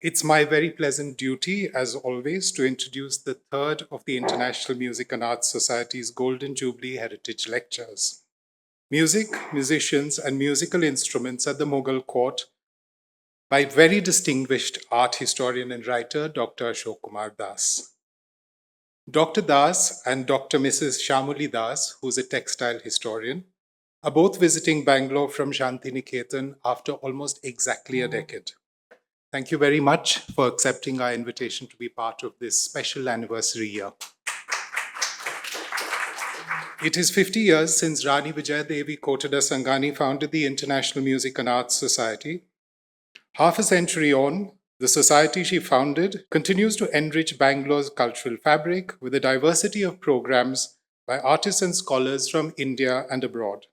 It's my very pleasant duty, as always, to introduce the third of the International Music and Arts Society's Golden Jubilee Heritage Lectures. Music, musicians, and musical instruments at the Mughal court by very distinguished art historian and writer Dr. Asok Kumar Das. Dr. Das and Dr. Mrs. Shamuli Das, who's a textile historian, are both visiting Bangalore from Shantiniketan after almost exactly a decade. Thank you very much for accepting our invitation to be part of this special anniversary year. It is 50 years since Rani Vijaya Devi Kotada Sangani founded the International Music and Arts Society. Half a century on, the society she founded continues to enrich Bangalore's cultural fabric with a diversity of programs by artists and scholars from India and abroad.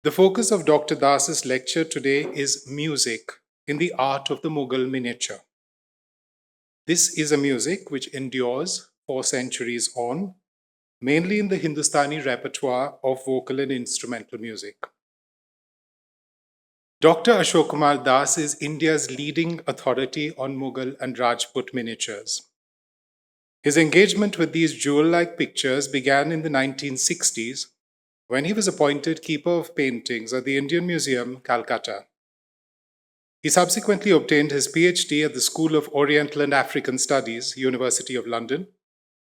The focus of Dr. Das's lecture today is music in the art of the Mughal miniature. This is a music which endures 4 centuries on, mainly in the Hindustani repertoire of vocal and instrumental music. Dr. Asok Kumar Das is India's leading authority on Mughal and Rajput miniatures. His engagement with these jewel-like pictures began in the 1960s when he was appointed Keeper of Paintings at the Indian Museum, Calcutta. He subsequently obtained his PhD at the School of Oriental and African Studies, University of London,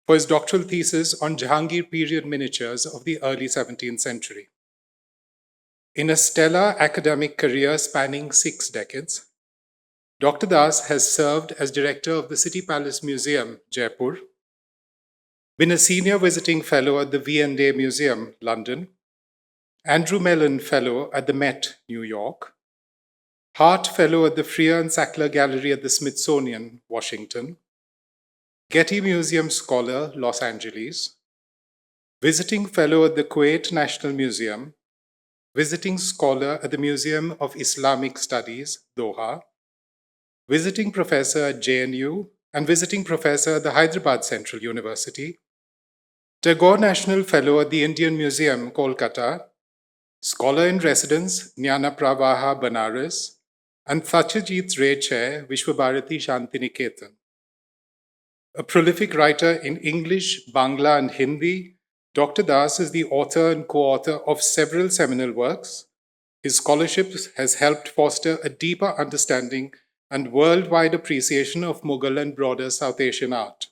for his doctoral thesis on Jahangir period miniatures of the early 17th century. In a stellar academic career spanning 6 decades, Dr. Das has served as director of the City Palace Museum, Jaipur, been a senior visiting fellow at the V&A Museum, London, Andrew Mellon Fellow at the Met, New York, Hart Fellow at the Freer and Sackler Gallery at the Smithsonian, Washington, Getty Museum Scholar, Los Angeles, visiting fellow at the Kuwait National Museum, visiting scholar at the Museum of Islamic Studies, Doha, visiting professor at JNU, and visiting professor at the Hyderabad Central University, Tagore National Fellow at the Indian Museum, Kolkata, scholar in residence, Jnana Pravaha, Banaras, and Satyajit Ray Chair, Vishwabharati Shantiniketan. A prolific writer in English, Bangla, and Hindi, Dr. Das is the author and co-author of several seminal works. His scholarship has helped foster a deeper understanding and worldwide appreciation of Mughal and broader South Asian art.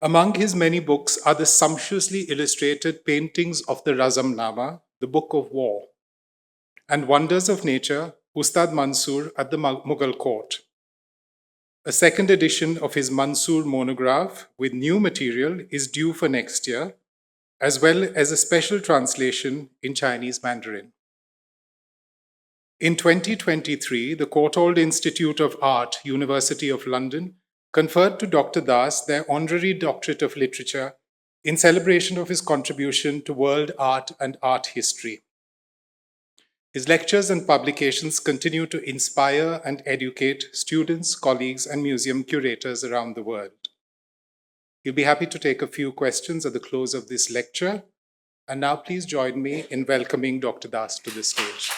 Among his many books are the sumptuously illustrated paintings of the Razamnama, the Book of War, and Wonders of Nature, Ustad Mansoor at the Mughal court. A second edition of his Mansoor monograph with new material is due for next year, as well as a special translation in Chinese Mandarin. In 2023, the Courtauld Institute of Art, University of London, conferred to Dr. Das their honorary doctorate of literature in celebration of his contribution to world art and art history. His lectures and publications continue to inspire and educate students, colleagues, and museum curators around the world. You'll be happy to take a few questions at the close of this lecture. And now please join me in welcoming Dr. Das to the stage.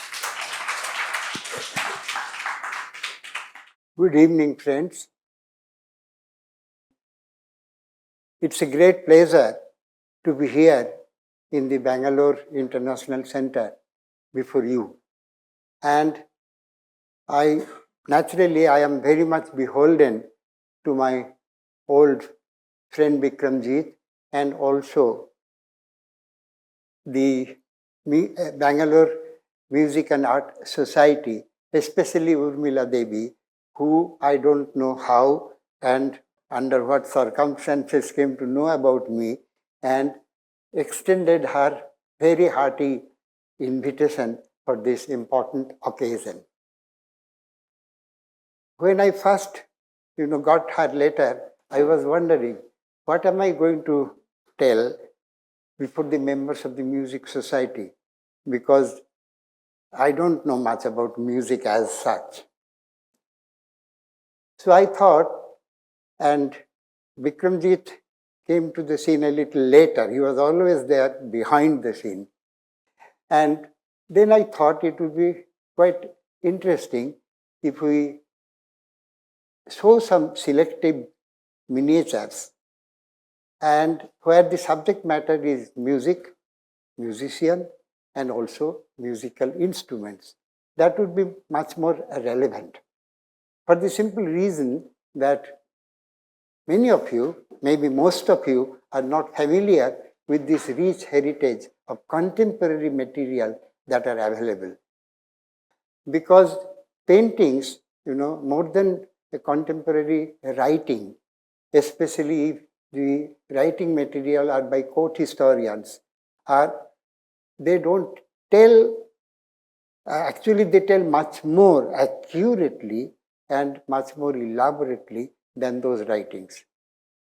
Good evening, friends. It's a great pleasure to be here in the Bangalore International Center before you. And I am very much beholden to my old friend Bikramjit and also the Bangalore Music and Art Society, especially Urmila Devi, who I don't know how and under what circumstances came to know about me and extended her very hearty invitation for this important occasion. When I first got her letter, I was wondering, what am I going to tell before the members of the Music Society? Because I don't know much about music as such. So I thought, and Bikramjit came to the scene a little later. He was always there behind the scene. And then I thought it would be quite interesting if we show some selective miniatures and where the subject matter is music, musician, and also musical instruments, that would be much more relevant. For the simple reason that many of you, maybe most of you, are not familiar with this rich heritage of contemporary material that are available. Because paintings, more than a contemporary writing, especially if the writing material are by court historians, they don't tell, actually they tell much more accurately and much more elaborately than those writings.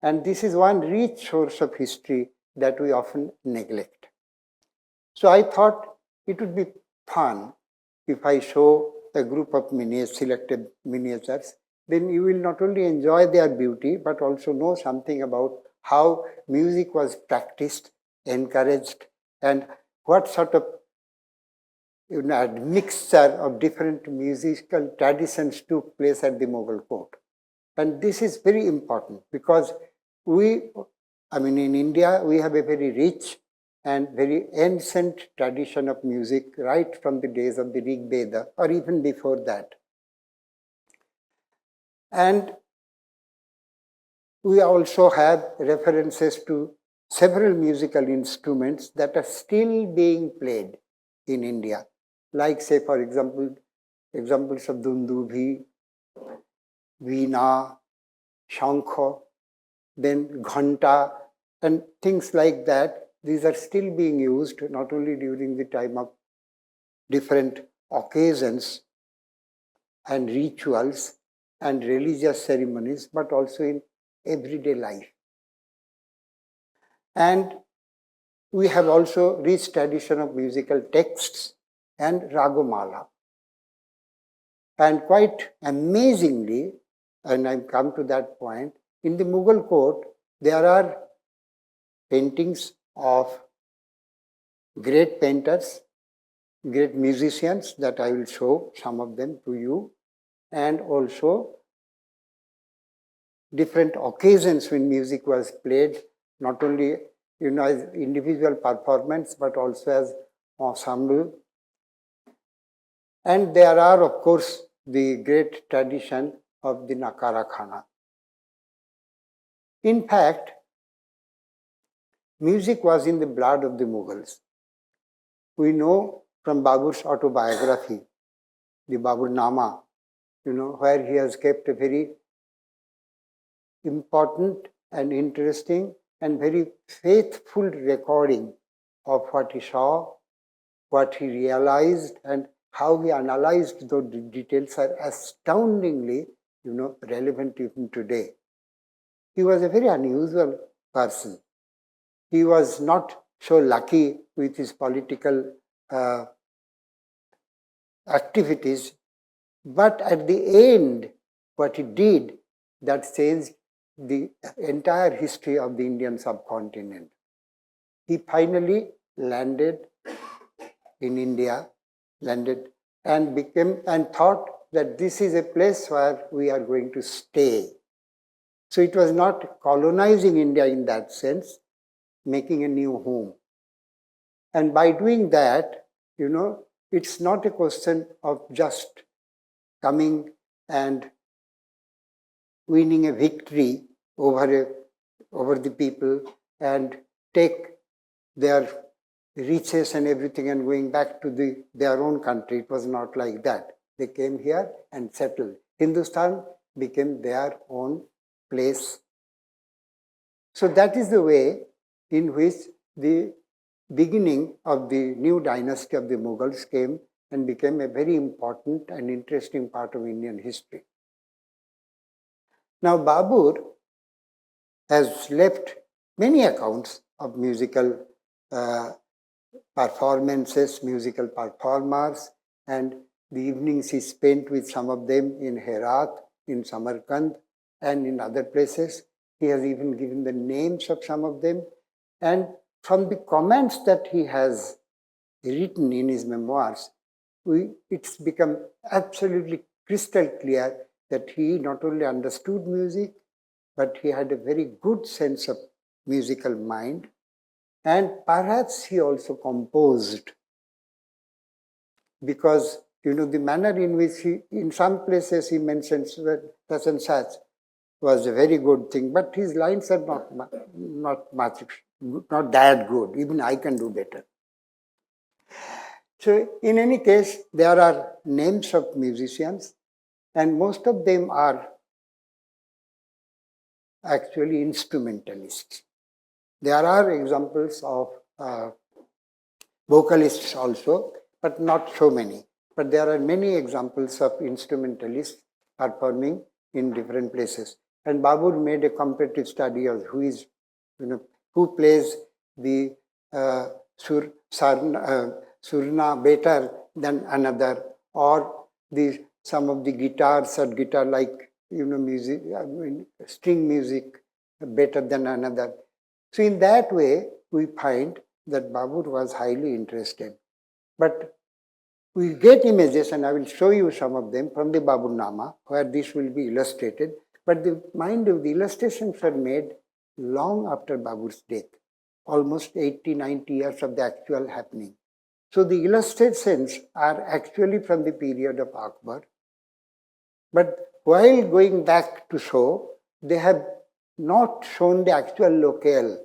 And this is one rich source of history that we often neglect. So I thought it would be fun if I show a group of selected miniatures. Then you will not only enjoy their beauty, but also know something about how music was practiced, encouraged, and what sort of mixture of different musical traditions took place at the Mughal court. And this is very important because in India, we have a very rich and very ancient tradition of music right from the days of the Rig Veda or even before that. And we also have references to several musical instruments that are still being played in India, like say for examples of Dundubi, Veena, Shankho, then Ghanta, and things like that. These are still being used not only during the time of different occasions and rituals and religious ceremonies, but also in everyday life. And we have also rich tradition of musical texts and ragomala. And quite amazingly, and I've come to that point, in the Mughal court, there are paintings of great painters, great musicians that I will show some of them to you, and also different occasions when music was played, not only as individual performance but also as ensemble. And there are, of course, the great tradition of the Nakara Khana. In fact, music was in the blood of the Mughals. We know from Babur's autobiography, the Babur Nama, where he has kept a very important and interesting and very faithful recording of what he saw, what he realized, and how he analyzed those details are astoundingly, relevant even today. He was a very unusual person. He was not so lucky with his political activities, but at the end, what he did, that changed the entire history of the Indian subcontinent. He finally landed in India, and thought that this is a place where we are going to stay. So it was not colonizing India in that sense, making a new home. And by doing that, it's not a question of just coming and winning a victory over the people and take their riches and everything and going back to their own country. It was not like that. They came here and settled. Hindustan became their own place. So that is the way in which the beginning of the new dynasty of the Mughals came and became a very important and interesting part of Indian history. Now, Babur has left many accounts of musical performances, musical performers, and the evenings he spent with some of them in Herat, in Samarkand, and in other places. He has even given the names of some of them. And from the comments that he has written in his memoirs, it's become absolutely crystal clear that he not only understood music, but he had a very good sense of musical mind, and perhaps he also composed, because the manner in which he, in some places he mentions that such and such was a very good thing, but his lines are not much, not that good. Even I can do better. So in any case, there are names of musicians, and most of them are actually instrumentalists. There are examples of vocalists also, but not so many. But there are many examples of instrumentalists performing in different places. And Babur made a comparative study of who plays the surna better than another, or some of the guitars or guitar-like music, string music better than another. So in that way, we find that Babur was highly interested. But we get images, and I will show you some of them from the Babur Nama, where this will be illustrated. But mind you, the illustrations were made long after Babur's death, almost 80, 90 years of the actual happening. So the illustrations are actually from the period of Akbar. But while going back to show, they have not shown the actual locale,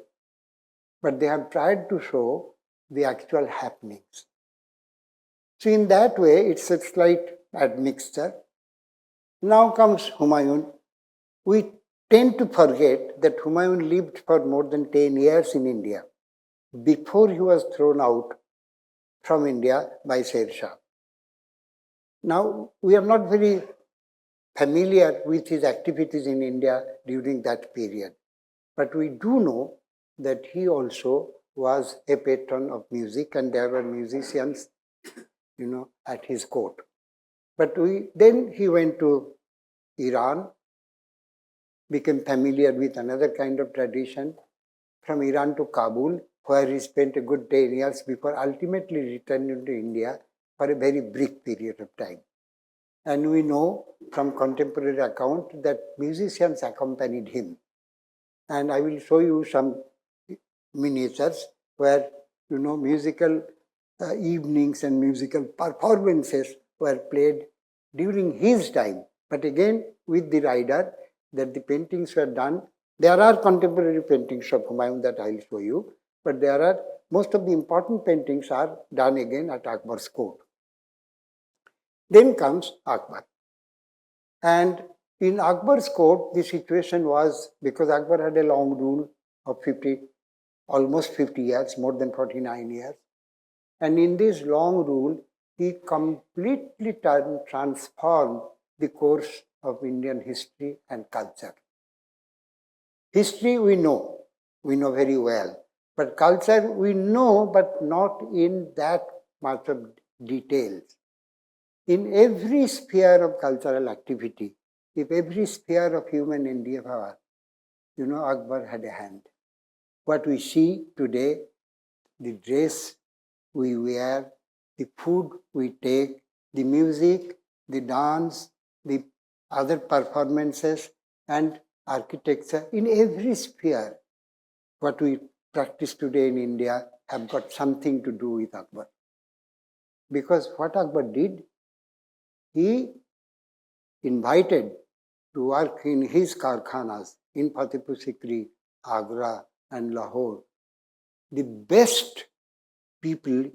but they have tried to show the actual happenings. So in that way, it's a slight admixture. Now comes Humayun. We tend to forget that Humayun lived for more than 10 years in India before he was thrown out from India by Sher Shah. Now, we are not very familiar with his activities in India during that period, but we do know that he also was a patron of music, and there were musicians, at his court. But then he went to Iran, became familiar with another kind of tradition, from Iran to Kabul, where he spent a good 10 years before ultimately returning to India for a very brief period of time. And we know from contemporary account that musicians accompanied him. And I will show you some miniatures where, musical evenings and musical performances were played during his time. But again, with the rider, that the paintings were done. There are contemporary paintings of Humayun that I will show you, but most of the important paintings are done again at Akbar's court. Then comes Akbar. And in Akbar's court, the situation was, because Akbar had a long rule of almost 50 years, more than 49 years. And in this long rule, he completely transformed the course of Indian history and culture. History we know very well. But culture we know, but not in that much of details. In every sphere of cultural activity, if every sphere of human endeavor, Akbar had a hand. What we see today, the dress we wear, the food we take, the music, the dance, the other performances, and architecture, in every sphere, what we practice today in India have got something to do with Akbar. Because what Akbar did, he invited to work in his karkhanas in Fatehpur Sikri, Agra, and Lahore the best people,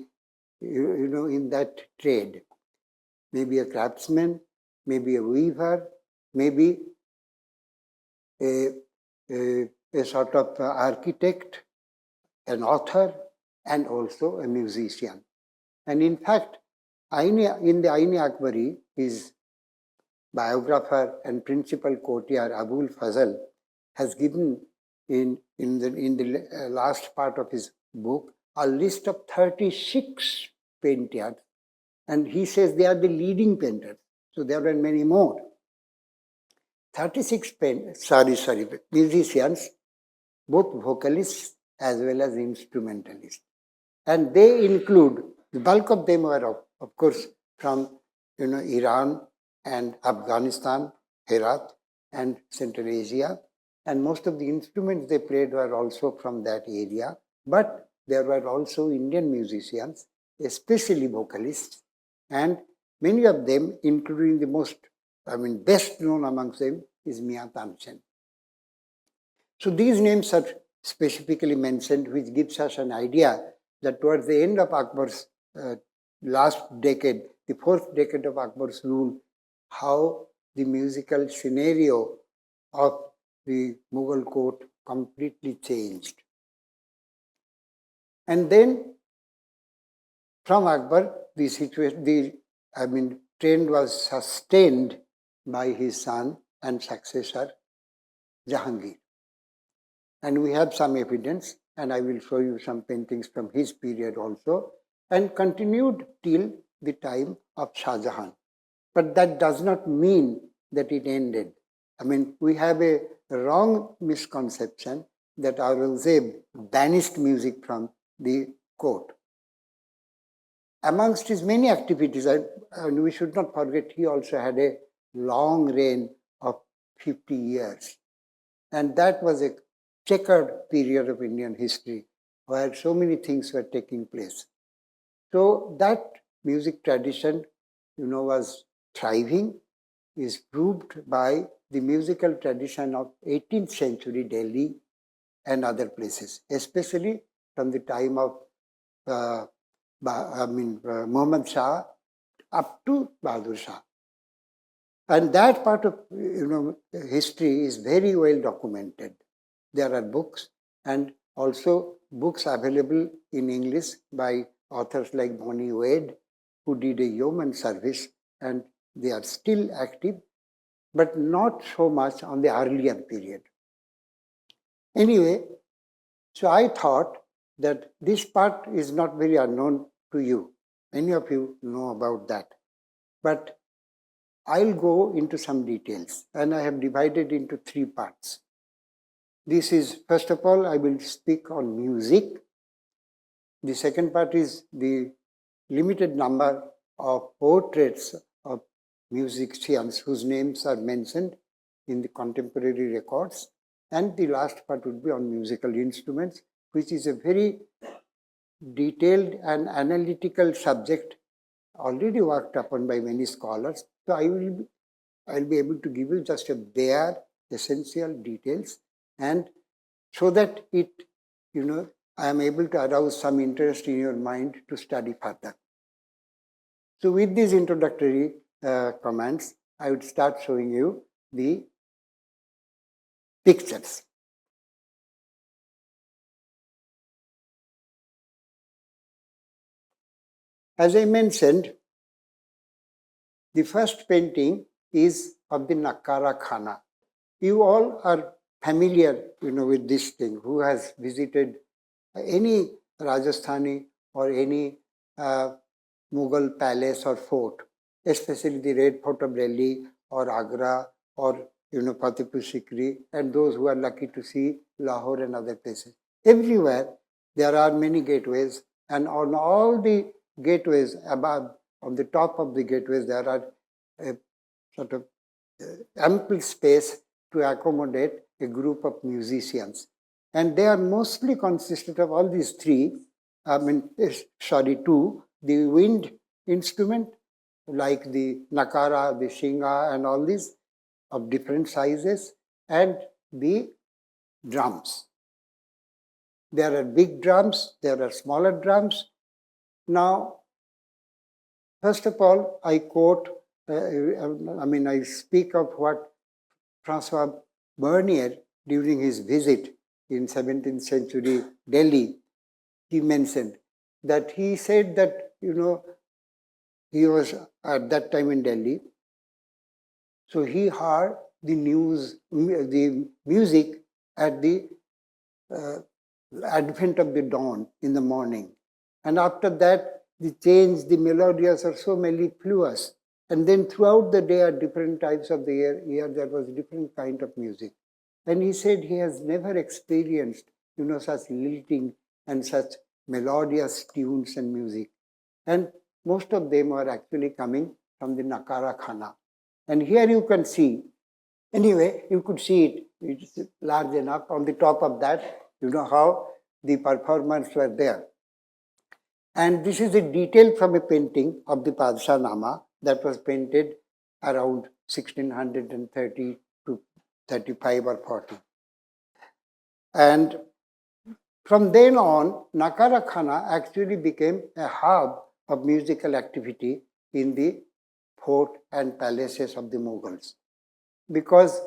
in that trade. Maybe a craftsman, maybe a weaver, maybe a sort of architect, an author, and also a musician. And in fact, in the Aini Akbari, his biographer and principal courtier Abul Fazl has given in the last part of his book a list of 36 painters, and he says they are the leading painters. So there were many more. 36 musicians, both vocalists as well as instrumentalists. And they include, the bulk of them were of course from Iran and Afghanistan, Herat, and Central Asia. And most of the instruments they played were also from that area. But there were also Indian musicians, especially vocalists, and many of them, including the best known amongst them is Mia Tanchen. So these names are specifically mentioned, which gives us an idea that towards the end of Akbar's last decade, the fourth decade of Akbar's rule, how the musical scenario of the Mughal court completely changed. And then from Akbar, trend was sustained by his son and successor, Jahangir. And we have some evidence, and I will show you some paintings from his period also, and continued till the time of Shah Jahan. But that does not mean that it ended. We have a wrong misconception that Aurangzeb banished music from the court. Amongst his many activities, and we should not forget, he also had a long reign of 50 years. And that was a checkered period of Indian history where so many things were taking place. So that music tradition, was thriving, is proved by the musical tradition of 18th century Delhi and other places, especially from the time of Muhammad Shah up to Bahadur Shah. And that part of history is very well documented. There are books and also books available in English by authors like Bonnie Wade, who did a yeoman service, and they are still active, but not so much on the earlier period. Anyway, so I thought that this part is not very unknown to you. Many of you know about that. But I'll go into some details, and I have divided into 3 parts. This is, first of all, I will speak on music. The second part is the limited number of portraits of musicians whose names are mentioned in the contemporary records. And the last part would be on musical instruments, which is a very detailed and analytical subject already worked upon by many scholars. So I'll be able to give you just a bare essential details, and so that I am able to arouse some interest in your mind to study further. So with these introductory comments, I would start showing you the pictures. As I mentioned, the first painting is of the Nakara Khana. You all are familiar, with this thing. Who has visited any Rajasthani or any Mughal palace or fort, especially the Red Fort of Delhi or Agra or Fatehpur Sikri, and those who are lucky to see Lahore and other places. Everywhere there are many gateways, and on all the gateways above, on the top of the gateways, there are a sort of ample space to accommodate a group of musicians. And they are mostly consisted of all these 2, the wind instrument, like the nakara, the shinga, and all these of different sizes, and the drums. There are big drums, there are smaller drums. Now, first of all, I quote, I speak of what Francois Bernier, during his visit in 17th century Delhi, he mentioned that he said that, he was at that time in Delhi. So he heard the music at the advent of the dawn in the morning. And after that, the melodies are so mellifluous. And then throughout the day, at different times of the year, there was different kind of music. And he said he has never experienced, such lilting and such melodious tunes and music. And most of them are actually coming from the Nakara Khana. And here you can see, anyway, you could see it. It's large enough. On the top of that, you know how the performers were there. And this is a detail from a painting of the Padshah Nama that was painted around 1630 to 35 or 40. And from then on, Naubatkhanas actually became a hub of musical activity in the fort and palaces of the Mughals, because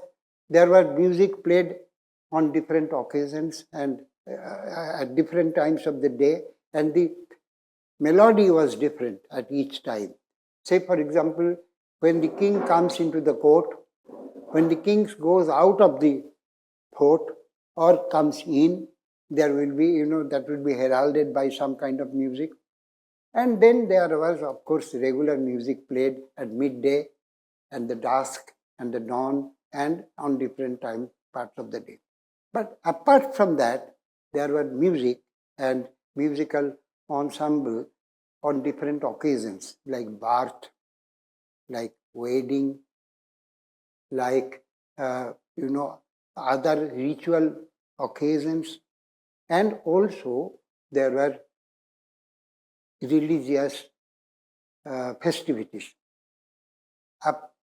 there were music played on different occasions and at different times of the day, and the melody was different at each time. Say, for example, when the king comes into the court, when the king goes out of the fort or comes in, there will be, that will be heralded by some kind of music. And then there was, of course, regular music played at midday and the dusk and the dawn and on different time parts of the day. But apart from that, there were music and musical ensemble on different occasions, like birth, like wedding, like, other ritual occasions, and also there were religious festivities.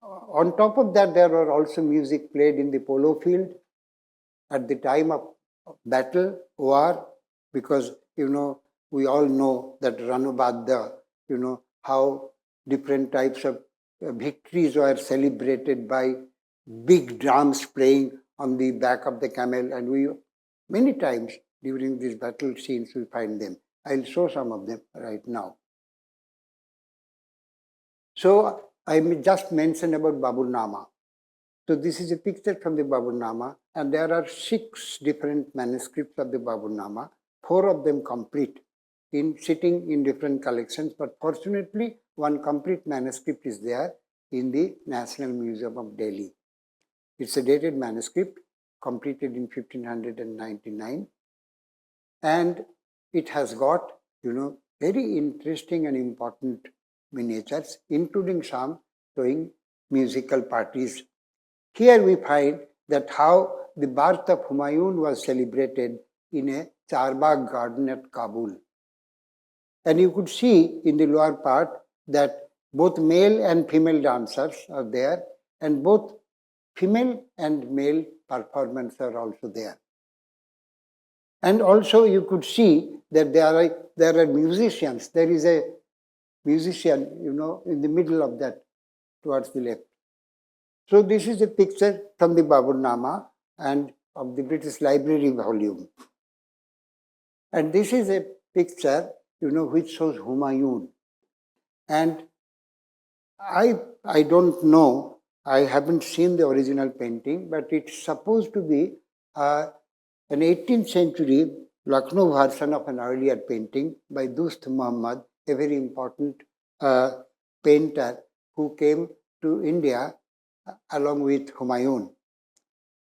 On top of that, there were also music played in the polo field at the time of battle, war, because, we all know that Ranubadda, how different types of victories were celebrated by big drums playing on the back of the camel, and we many times during these battle scenes we find them. I'll show some of them right now. So I just mentioned about Baburnama. So this is a picture from the Baburnama, and there are 6 different manuscripts of the Baburnama, 4 of them complete, sitting in different collections, but fortunately one complete manuscript is there in the National Museum of Delhi. It's a dated manuscript, completed in 1599, and it has got, very interesting and important miniatures, including some showing musical parties. Here we find that how the birth of Humayun was celebrated in a Charbagh garden at Kabul. And you could see in the lower part that both male and female dancers are there, and both female and male performers are also there. And also you could see that there are musicians. There is a musician, in the middle of that, towards the left. So this is a picture from the Baburnama and of the British Library volume. And this is a picture, which shows Humayun. And I don't know, I haven't seen the original painting, but it's supposed to be an 18th century Lucknow version of an earlier painting by Dust Muhammad, a very important painter who came to India along with Humayun.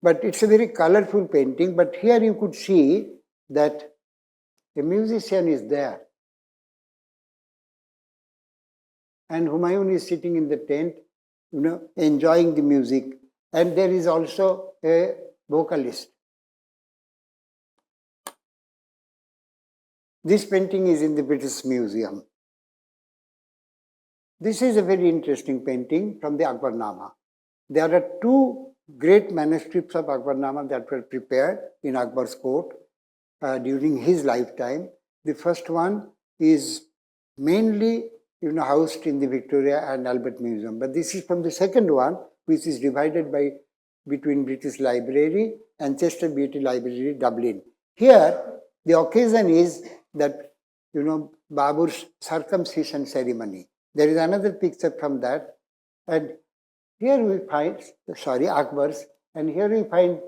But it's a very colorful painting, but here you could see that a musician is there. And Humayun is sitting in the tent, enjoying the music. And there is also a vocalist. This painting is in the British Museum. This is a very interesting painting from the Akbarnama. There are 2 great manuscripts of Akbarnama that were prepared in Akbar's court during his lifetime. The first one is mainly housed in the Victoria and Albert Museum. But this is from the second one, which is divided between British Library and Chester Beatty Library, Dublin. Here, the occasion is that, Babur's circumcision ceremony. There is another picture from that. And here we find, Akbar's, and here we find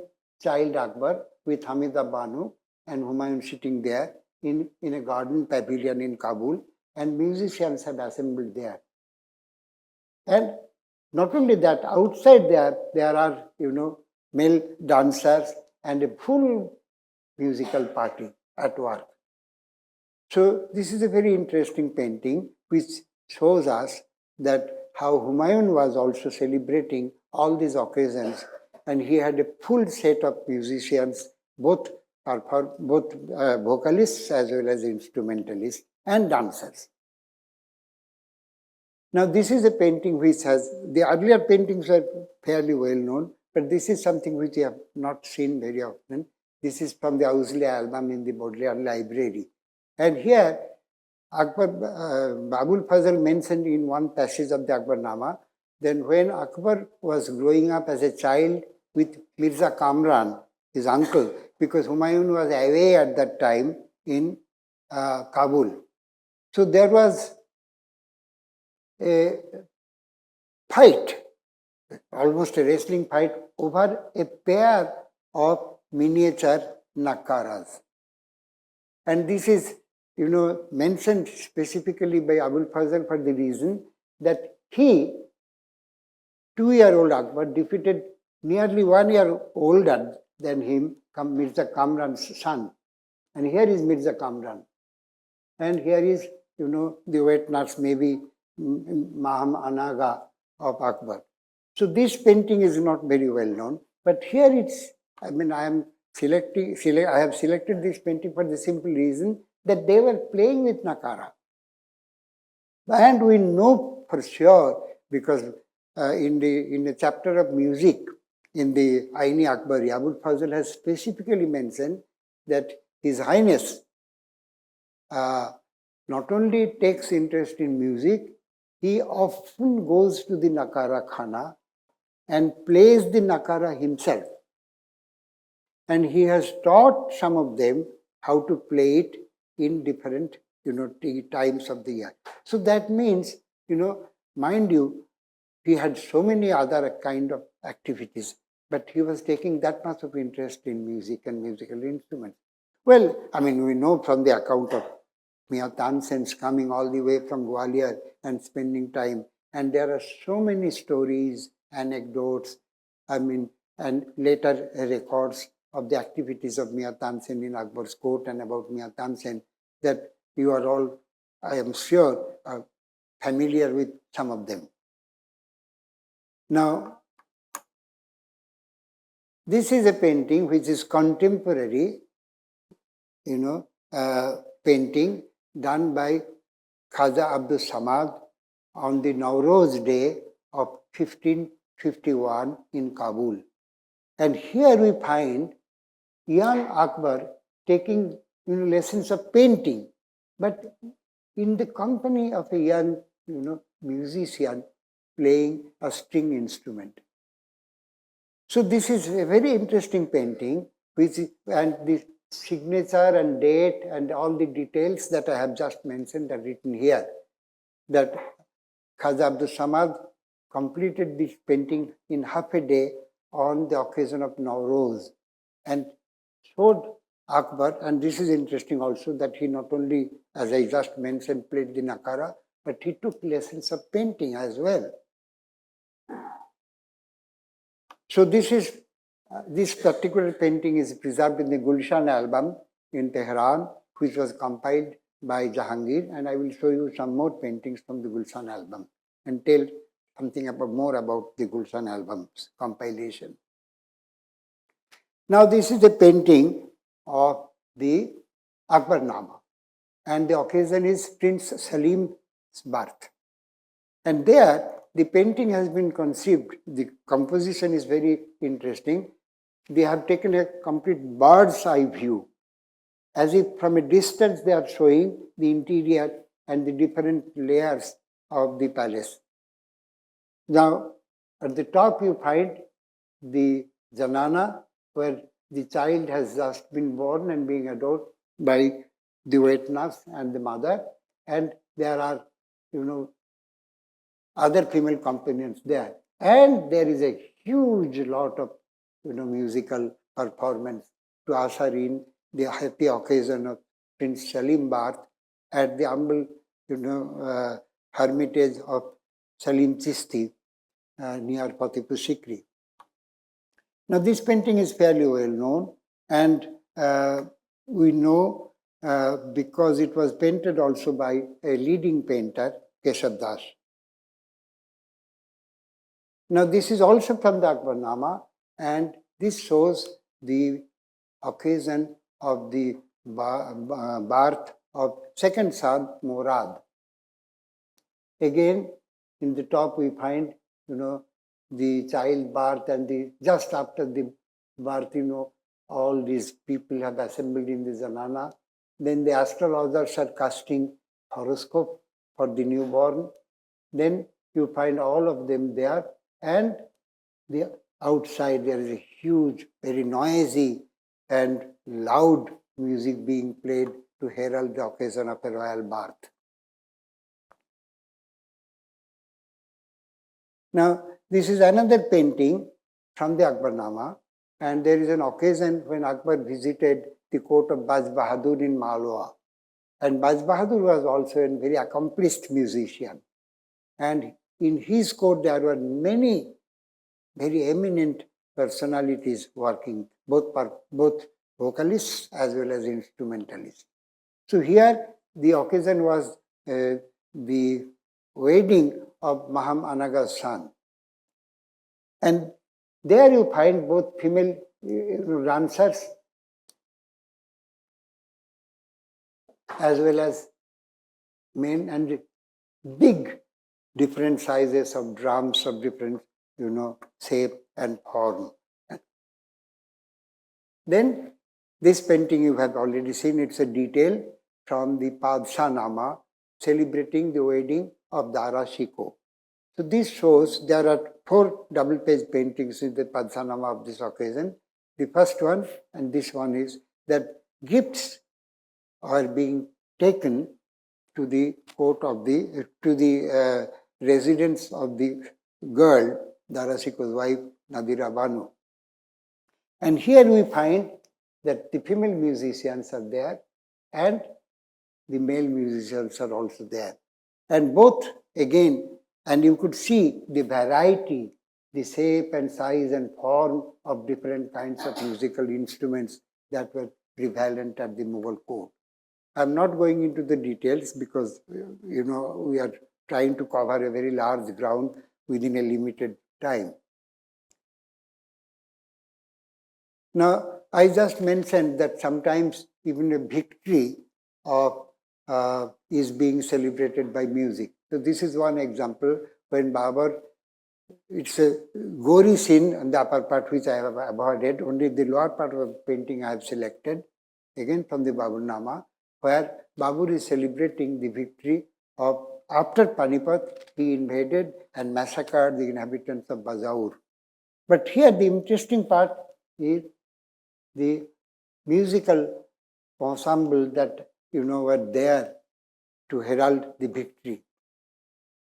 child Akbar with Hamida Banu and Humayun sitting there in a garden pavilion in Kabul, and musicians have assembled there. And not only that, outside there are, male dancers and a full musical party at work. So this is a very interesting painting which shows us that how Humayun was also celebrating all these occasions, and he had a full set of musicians, both vocalists as well as instrumentalists and dancers. Now, this is a painting which has, the earlier paintings were fairly well known, but this is something which you have not seen very often. This is from the Owsley album in the Baudelaire Library. And here, Akbar, Babul Fazl mentioned in one passage of the Akbarnama, then when Akbar was growing up as a child with Mirza Kamran, his uncle, because Humayun was away at that time in Kabul. So there was a fight, almost a wrestling fight, over a pair of miniature nakaras. And this is, mentioned specifically by Abul Fazl for the reason that he, 2-year-old Akbar, defeated nearly 1 year older than him, Mirza Kamran's son. And here is Mirza Kamran. And here is, the wet nurse, maybe Maham Anaga of Akbar. So this painting is not very well known, but here it's, I have selected this painting for the simple reason that they were playing with Nakara. And we know for sure because in the chapter of music in the Aini Akbari, Abul Fazl has specifically mentioned that His Highness not only takes interest in music, he often goes to the Nakara Khana and plays the Nakara himself. And he has taught some of them how to play it in different, times of the year. So that means, mind you, he had so many other kind of activities, but he was taking that much of interest in music and musical instruments. Well, we know from the account of Mia Tansen's coming all the way from Gwalior and spending time, and there are so many stories, anecdotes, and later records of the activities of Mia Tansen in Akbar's court and about Mia Tansen that you are all, I am sure, familiar with some of them. Now, this is a painting which is contemporary, painting done by Khaja Abdul Samad on the Nowroz day of 1551 in Kabul. And here we find young Akbar taking lessons of painting, but in the company of a young musician playing a string instrument. So this is a very interesting painting, and the signature and date and all the details that I have just mentioned are written here. That Khaja Abdul Samad completed this painting in half a day on the occasion of Nowroz and showed Akbar, and this is interesting also that he not only, as I just mentioned, played the Nakara, but he took lessons of painting as well. So this particular painting is preserved in the Gulshan album in Tehran, which was compiled by Jahangir, and I will show you some more paintings from the Gulshan album and tell something more about the Gulshan album's compilation. Now this is a painting of the Akbarnama, and the occasion is Prince Salim's birth. And there, the painting has been conceived. The composition is very interesting. They have taken a complete bird's eye view, as if from a distance they are showing the interior and the different layers of the palace. Now, at the top you find the zenana, where the child has just been born and being adored by the wet nurse and the mother, and there are, other female companions there. And there is a huge lot of, musical performance to usher in the happy occasion of Prince Salim birth at the humble, hermitage of Salim Chisti near Fatehpur Sikri. Now, this painting is fairly well known, and we know because it was painted also by a leading painter, Keshav Das. Now this is also from the Akbarnama, and this shows the occasion of the birth of second son Murad. Again, in the top we find, the child birth, and just after the birth, all these people have assembled in the zenana. Then the astrologers are casting horoscope for the newborn. Then you find all of them there, and the outside there is a huge, very noisy and loud music being played to herald the occasion of a royal birth. Now, this is another painting from the Akbarnama, and there is an occasion when Akbar visited the court of Baz Bahadur in Malwa. And Baz Bahadur was also a very accomplished musician. And in his court, there were many very eminent personalities working, both vocalists as well as instrumentalists. So here, the occasion was the wedding of Maham Anaga's son. And there you find both female dancers as well as men, and big different sizes of drums of different, shape and form. Then this painting you have already seen, it's a detail from the Padshah celebrating the wedding of Dara Shikoh. So this shows there are 4 double-page paintings in the Padshah of this occasion. The first one and this one is that gifts are being taken to the court of the residence of the girl, Dara Shikoh's wife, Nadira Banu. And here we find that the female musicians are there and the male musicians are also there. And both, again, and you could see the variety, the shape and size and form of different kinds of musical instruments that were prevalent at the Mughal court. I'm not going into the details because, we are trying to cover a very large ground within a limited time. Now, I just mentioned that sometimes even a victory is being celebrated by music. So this is one example when Babar, it's a gory scene on the upper part which I have avoided, only the lower part of the painting I have selected, again from the Baburnama, where Babur is celebrating the victory of, after Panipat, he invaded and massacred the inhabitants of Bajaur. But here the interesting part is the musical ensemble that, were there to herald the victory.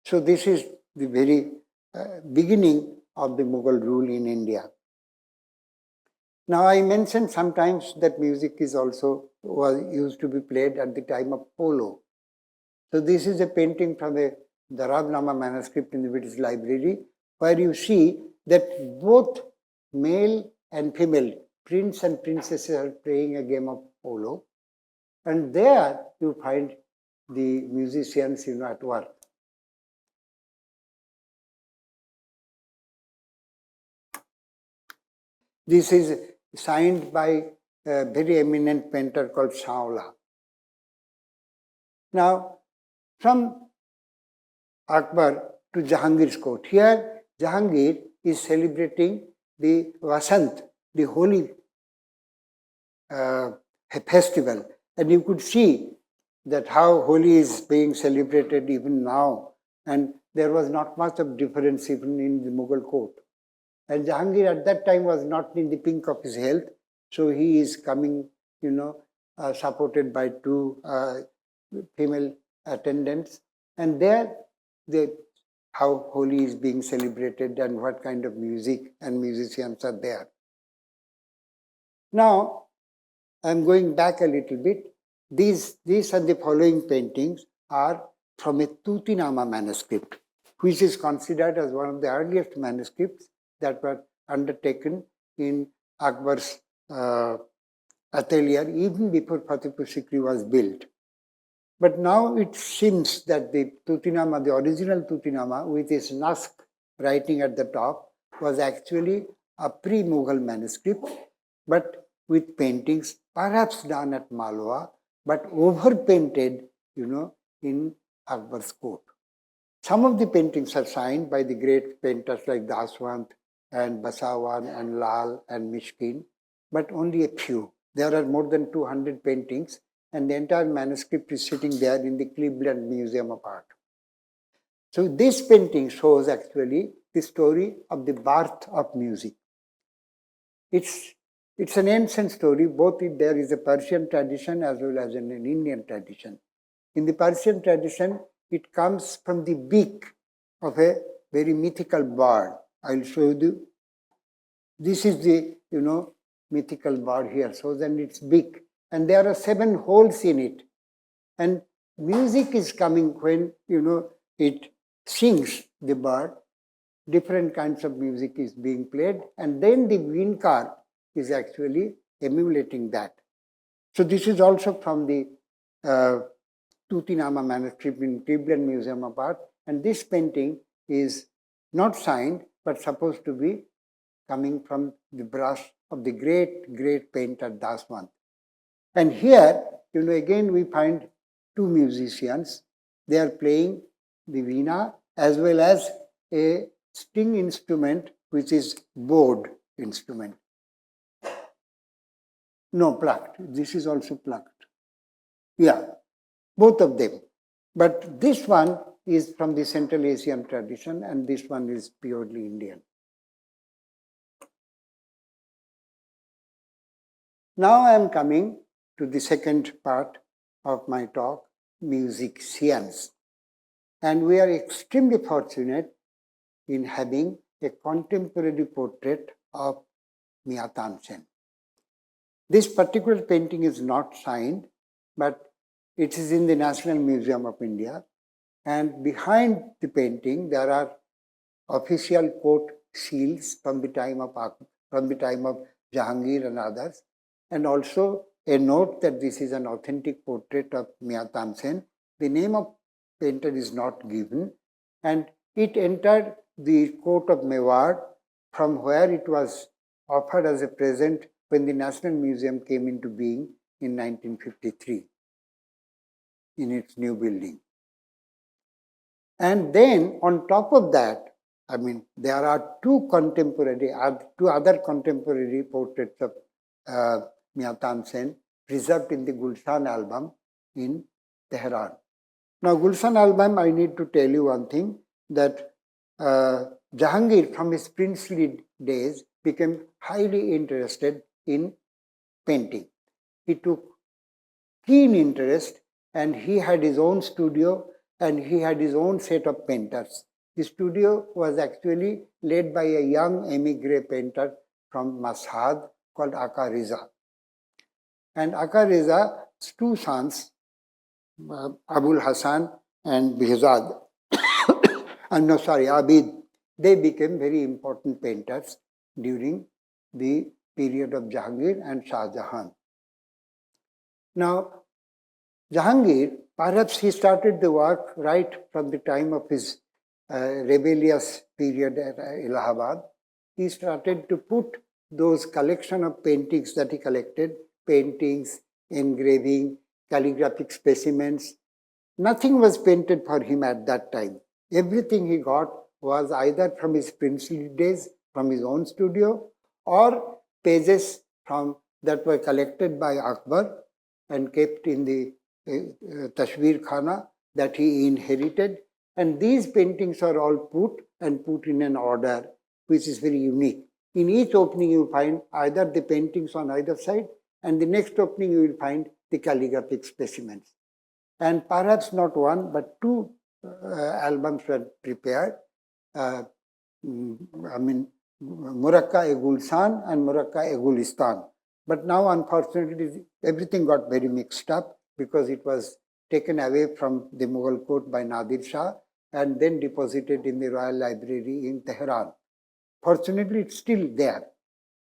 So this is the very beginning of the Mughal rule in India. Now I mentioned sometimes that music was used to be played at the time of polo. So this is a painting from the Darabnama manuscript in the British Library, where you see that both male and female, prince and princesses, are playing a game of polo. And there you find the musicians, at work. This is signed by a very eminent painter called Shaula. Now, from Akbar to Jahangir's court. Here, Jahangir is celebrating the Vasant, the holy festival. And you could see that how Holi is being celebrated even now. And there was not much of difference even in the Mughal court. And Jahangir at that time was not in the pink of his health. So he is coming, supported by 2 female attendants. And there, how Holi is being celebrated and what kind of music and musicians are there. Now, I'm going back a little bit. These and the following paintings are from a Tutinama manuscript, which is considered as one of the earliest manuscripts that were undertaken in Akbar's atelier even before Fatehpur Sikri was built. But now it seems that the Tutinama, the original Tutinama with its naskh writing at the top, was actually a pre-Mughal manuscript, but with paintings perhaps done at Malwa, but over-painted, in Akbar's court. Some of the paintings are signed by the great painters like Daswant and Basawan and Lal and Mishkin, but only a few. There are more than 200 paintings, and the entire manuscript is sitting there in the Cleveland Museum of Art. So this painting shows actually the story of the birth of music. It's an ancient story. Both there is a Persian tradition as well as an Indian tradition. In the Persian tradition, it comes from the beak of a very mythical bird. I'll show you. This is the mythical bird here. So then its beak, and there are 7 holes in it. And music is coming when it sings, the bird. Different kinds of music is being played, and then the Winkar is actually emulating that. So this is also from the Tutinama manuscript in Cleveland Museum of Art, and this painting is not signed but supposed to be coming from the brush of the great painter Daswant. And here, again we find 2 musicians. They are playing the veena as well as a string instrument which is bowed instrument. No, plucked. This is also plucked. Yeah, both of them. But this one is from the Central Asian tradition and this one is purely Indian. Now I am coming to the second part of my talk, musicians. And we are extremely fortunate in having a contemporary portrait of Mia Tansen. This particular painting is not signed, but it is in the National Museum of India. And behind the painting, there are official court seals from the time of Jahangir and others, and also a note that this is an authentic portrait of Mia Tansen. The name of painter is not given, and it entered the court of Mewar, from where it was offered as a present when the National Museum came into being in 1953 in its new building. And then on top of that, there are two other contemporary portraits of Mia Tansen preserved in the Gulshan album in Tehran. Now, Gulshan album, I need to tell you one thing, that Jahangir, from his princely days, became highly interested in painting. He took keen interest, and he had his own studio and he had his own set of painters. The studio was actually led by a young emigre painter from Mashhad called Aka Riza. And Aka Riza's 2 sons, Abul Hassan and Behzad, Abid, they became very important painters during the period of Jahangir and Shah Jahan. Now, Jahangir, perhaps he started the work right from the time of his rebellious period at Allahabad. He started to put those collection of paintings that he collected, paintings, engraving, calligraphic specimens. Nothing was painted for him at that time. Everything he got was either from his princely days, from his own studio, or pages that were collected by Akbar and kept in the Tashbir Khana that he inherited. And these paintings are all put in an order which is very unique. In each opening you find either the paintings on either side, and the next opening you will find the calligraphic specimens. And perhaps not one but 2 albums were prepared. Murakka-e-Gulshan and Murakka-e-Gulistan. But now, unfortunately, everything got very mixed up because it was taken away from the Mughal court by Nadir Shah and then deposited in the Royal Library in Tehran. Fortunately, it's still there.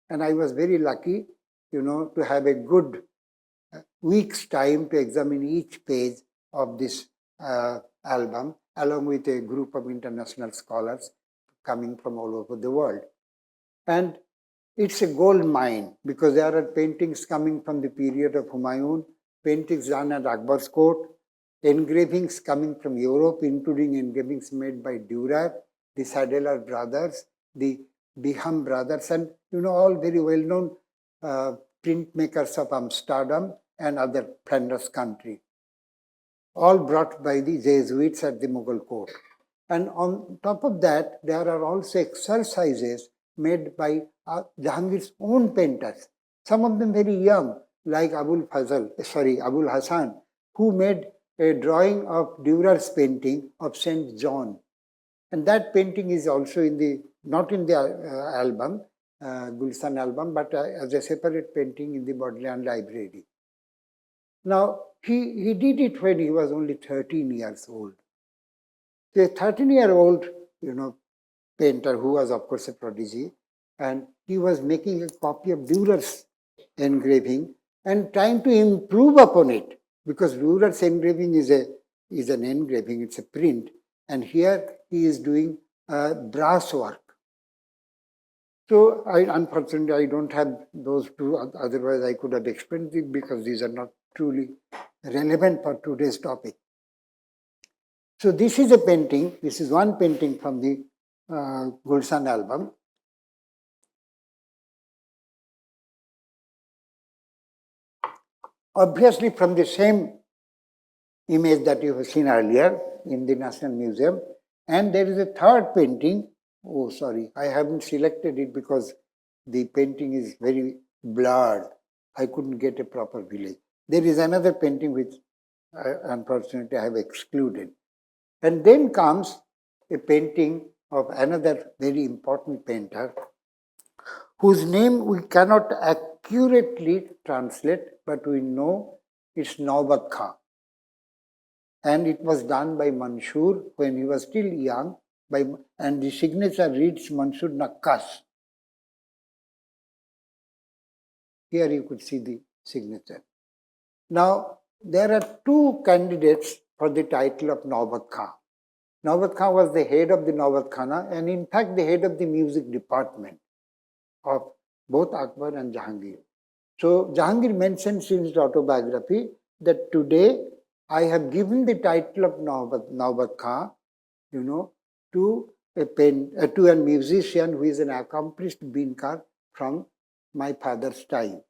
And I was very lucky, to have a good week's time to examine each page of this album along with a group of international scholars coming from all over the world. And it's a gold mine because there are paintings coming from the period of Humayun, paintings done at Akbar's court, engravings coming from Europe, including engravings made by Dürer, the Sadeler brothers, the Biham brothers, and all very well-known printmakers of Amsterdam and other Flanders country, all brought by the Jesuits at the Mughal court. And on top of that, there are also exercises made by Jahangir's own painters, some of them very young, like Abul Hassan, who made a drawing of Dürer's painting of Saint John. And that painting is also not in the album, Gulstan album, but as a separate painting in the Bodleian Library. Now, he did it when he was only 13 years old. The 13-year-old, painter who was, of course, a prodigy, and he was making a copy of Dürer's engraving and trying to improve upon it, because Dürer's engraving is an engraving, it's a print, and here he is doing brass work. So, unfortunately, I don't have those two, otherwise I could have explained it, because these are not truly relevant for today's topic. So this is a painting, this is one painting from the Gulstan album. Obviously from the same image that you have seen earlier in the National Museum. And there is a third painting. Oh, sorry, I haven't selected it because the painting is very blurred. I couldn't get a proper village. There is another painting which unfortunately I have excluded. And then comes a painting of another very important painter, whose name we cannot accurately translate, but we know it's Naubatkhanas. And it was done by Mansoor when he was still young, and the signature reads Mansoor Nakkas. Here you could see the signature. Now, there are two candidates for the title of Naubatkhanas. Naubatkhanas was the head of the Naubatkhanas, and in fact the head of the music department of both Akbar and Jahangir. So Jahangir mentions in his autobiography that today I have given the title of Naubatkhanas, to a musician who is an accomplished binkar from my father's time.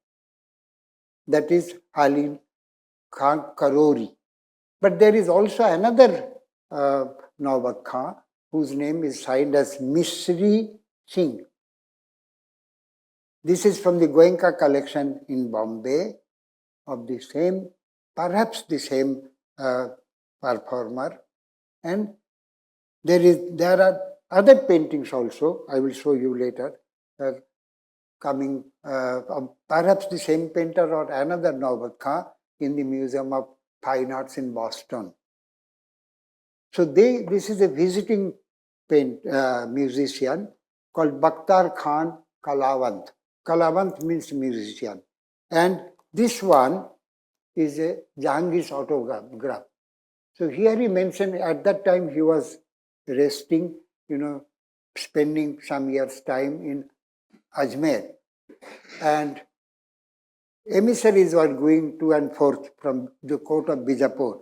That is Ali Khan Karori. But there is also another Naubatkhanas whose name is signed as Misri Singh. This is from the Goenka collection in Bombay of the same, perhaps the same performer. And there are other paintings also, I will show you later, coming perhaps the same painter or another Naubatkhanas in the Museum of Fine Arts in Boston. So this is a visiting musician called Bakhtar Khan Kalawant. Kalawant means musician. And this one is a Jahangir's autograph. So here he mentioned at that time he was resting, spending some years' time in Ajmer. And emissaries were going to and forth from the court of Bijapur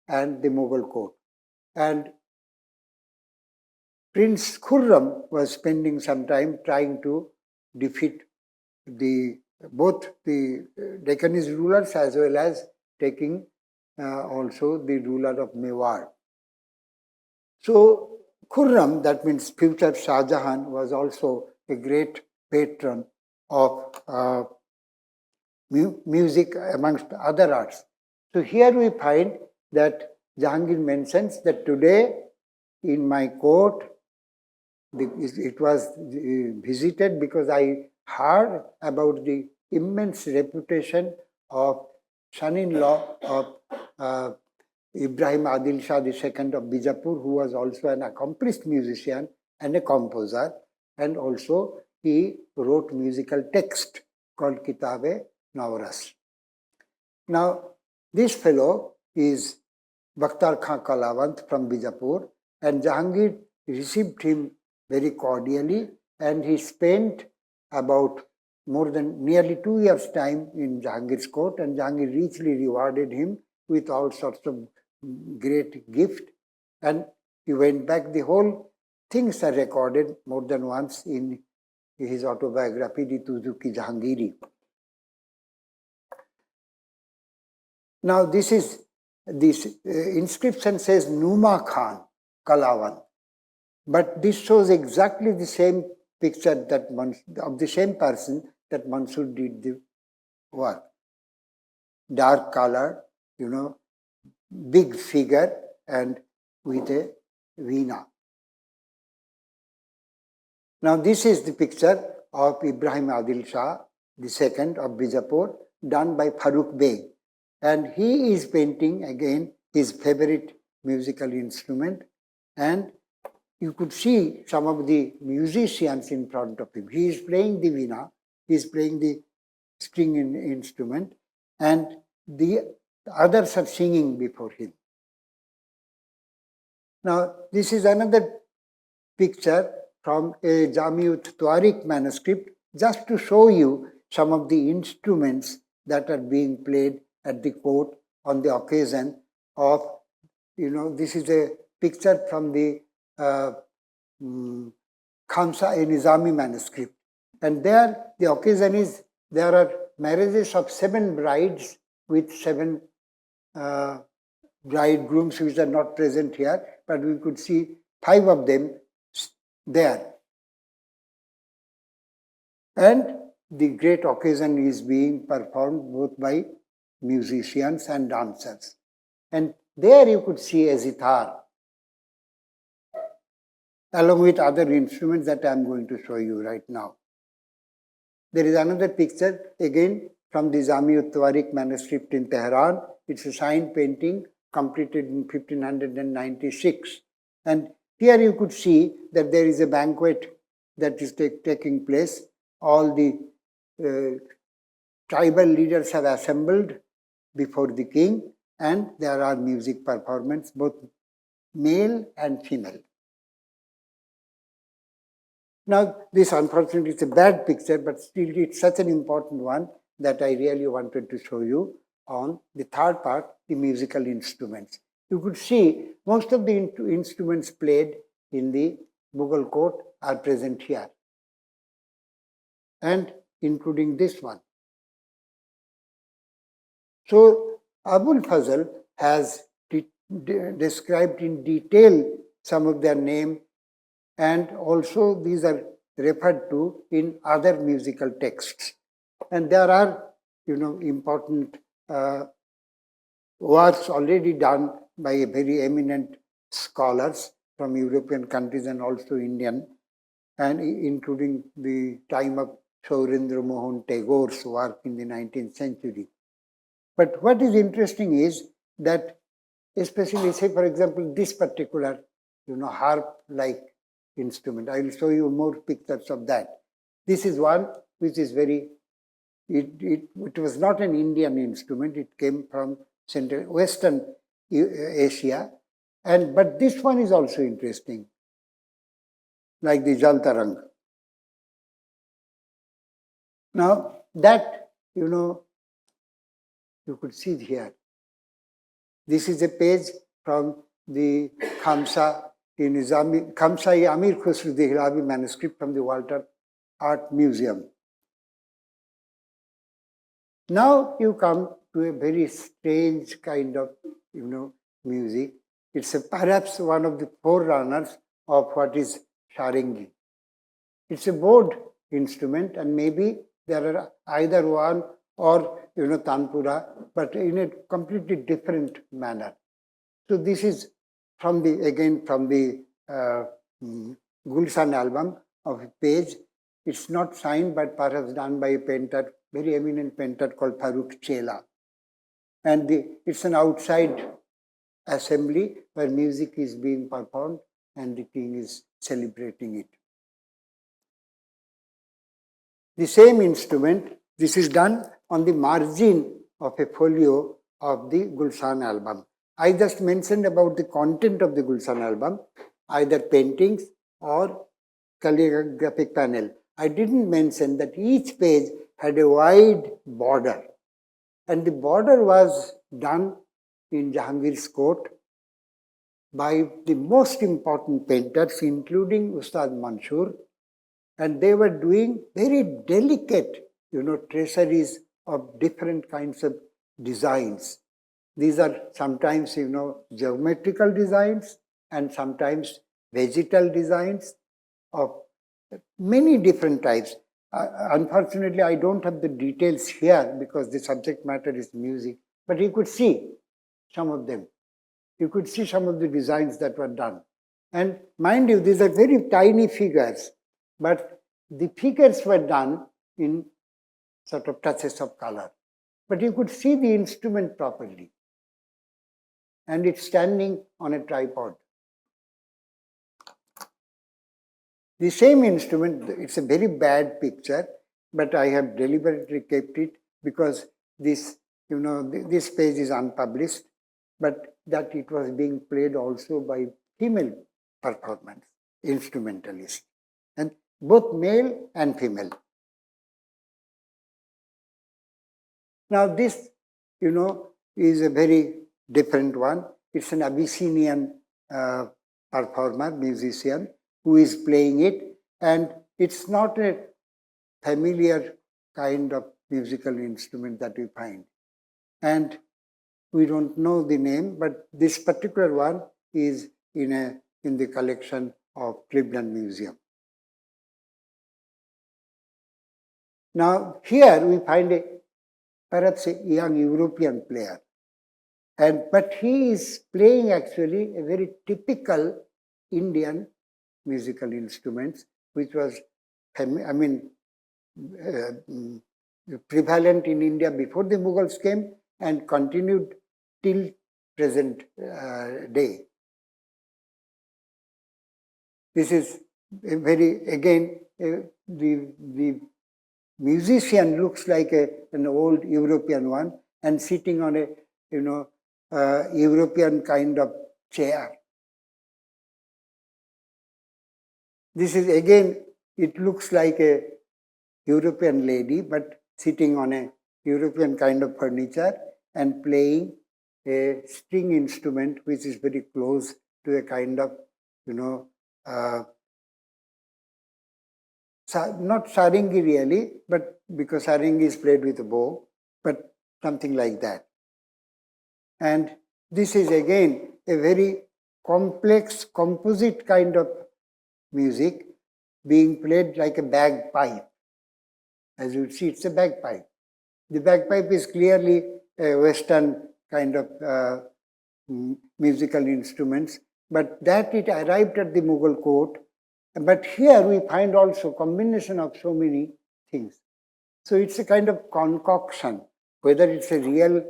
and the Mughal court. And Prince Khurram was spending some time trying to defeat both the Deccanese rulers as well as taking also the ruler of Mewar. So Khurram, that means future Shah Jahan, was also a great patron of music amongst other arts. So here we find that Jahangir mentions that today in my court, it was visited because I heard about the immense reputation of son-in-law of Ibrahim Adil Shah II of Bijapur, who was also an accomplished musician and a composer, and also he wrote musical text called Kitab-e Navras. Now, this fellow is Bakhtar Khan Kalawant from Bijapur, and Jahangir received him very cordially, and he spent about more than nearly 2 years' time in Jahangir's court, and Jahangir richly rewarded him with all sorts of great gift, and he went back. The whole things are recorded more than once in his autobiography, Rituzuki Jahangiri. Now this inscription says Numa Khan, Kalawan. But this shows exactly the same picture that of the same person that Mansur did the work. Dark color, big figure, and with a veena. Now this is the picture of Ibrahim Adil Shah, the second of Bijapur, done by Farooq Bey. And he is painting again his favorite musical instrument, and you could see some of the musicians in front of him. He is playing the veena, he is playing the string instrument, and the others are singing before him. Now, this is another picture from a Jamiut Tuarik manuscript, just to show you some of the instruments that are being played at the court on the occasion of, this is a picture from the Khamsa-e-Nizami manuscript. And there, the occasion is, there are marriages of 7 brides with 7 bridegrooms, which are not present here, but we could see 5 of them there. And the great occasion is being performed both by musicians and dancers. And there you could see a zitar, along with other instruments that I am going to show you right now. There is another picture, again from the Jamiut Tuarik manuscript in Tehran. It's a sign painting completed in 1596. And here you could see that there is a banquet that is taking place. All the tribal leaders have assembled before the king, and there are music performances, both male and female. Now, this unfortunately is a bad picture, but still it's such an important one that I really wanted to show you on the third part, the musical instruments. You could see most of the instruments played in the Mughal court are present here, and including this one. So, Abul Fazl has described in detail some of their name, and also these are referred to in other musical texts. And there are, important works already done by very eminent scholars from European countries and also Indian, and including the time of Saurendra Mohan Tagore's work in the 19th century. But what is interesting is that, especially say for example, this particular, harp-like instrument. I will show you more pictures of that. This is one which is very, it was not an Indian instrument, it came from Western Asia, but this one is also interesting, like the Jantarang. Now that, you could see here. This is a page from the Khamsa-e Amir Khusru Dehlavi manuscript from the Walter Art Museum. Now you come to a very strange kind of, music. It's perhaps one of the forerunners of what is Sarangi. It's a bowed instrument, and maybe there are either one or, tanpura, but in a completely different manner. So this is from the Gulshan album of a page. It's not signed, but perhaps done by a painter, very eminent painter called Farooq Chela. And it's an outside assembly where music is being performed and the king is celebrating it. The same instrument, this is done on the margin of a folio of the Gulshan album. I just mentioned about the content of the Gulshan album, either paintings or calligraphic panel, I didn't mention that each page had a wide border. And the border was done in Jahangir's court by the most important painters, including Ustad Mansoor. And they were doing very delicate, traceries of different kinds of designs. These are sometimes, geometrical designs and sometimes vegetal designs of many different types. Unfortunately, I don't have the details here because the subject matter is music, but you could see some of them. You could see some of the designs that were done. And mind you, these are very tiny figures, but the figures were done in sort of touches of color. But you could see the instrument properly. And it's standing on a tripod. The same instrument, it's a very bad picture, but I have deliberately kept it because this, this page is unpublished, but that it was being played also by female performers, instrumentalists, and both male and female. Now this, is a very different one. It's an Abyssinian performer, musician, who is playing it, and it's not a familiar kind of musical instrument that we find. And we don't know the name, but this particular one is in the collection of Cleveland Museum. Now here we find perhaps a young European player, but he is playing actually a very typical Indian musical instruments, which was, prevalent in India before the Mughals came and continued till present day. This is a very, again, the musician looks like an old European one and sitting on a, European kind of chair. This is again, it looks like a European lady, but sitting on a European kind of furniture and playing a string instrument which is very close to a kind of, not saringi really, but because saringi is played with a bow, but something like that. And this is again a very complex composite kind of music being played like a bagpipe. As you see, it's a bagpipe. The bagpipe is clearly a Western kind of musical instruments, but that it arrived at the Mughal court. But here we find also combination of so many things. So it's a kind of concoction, whether it's a real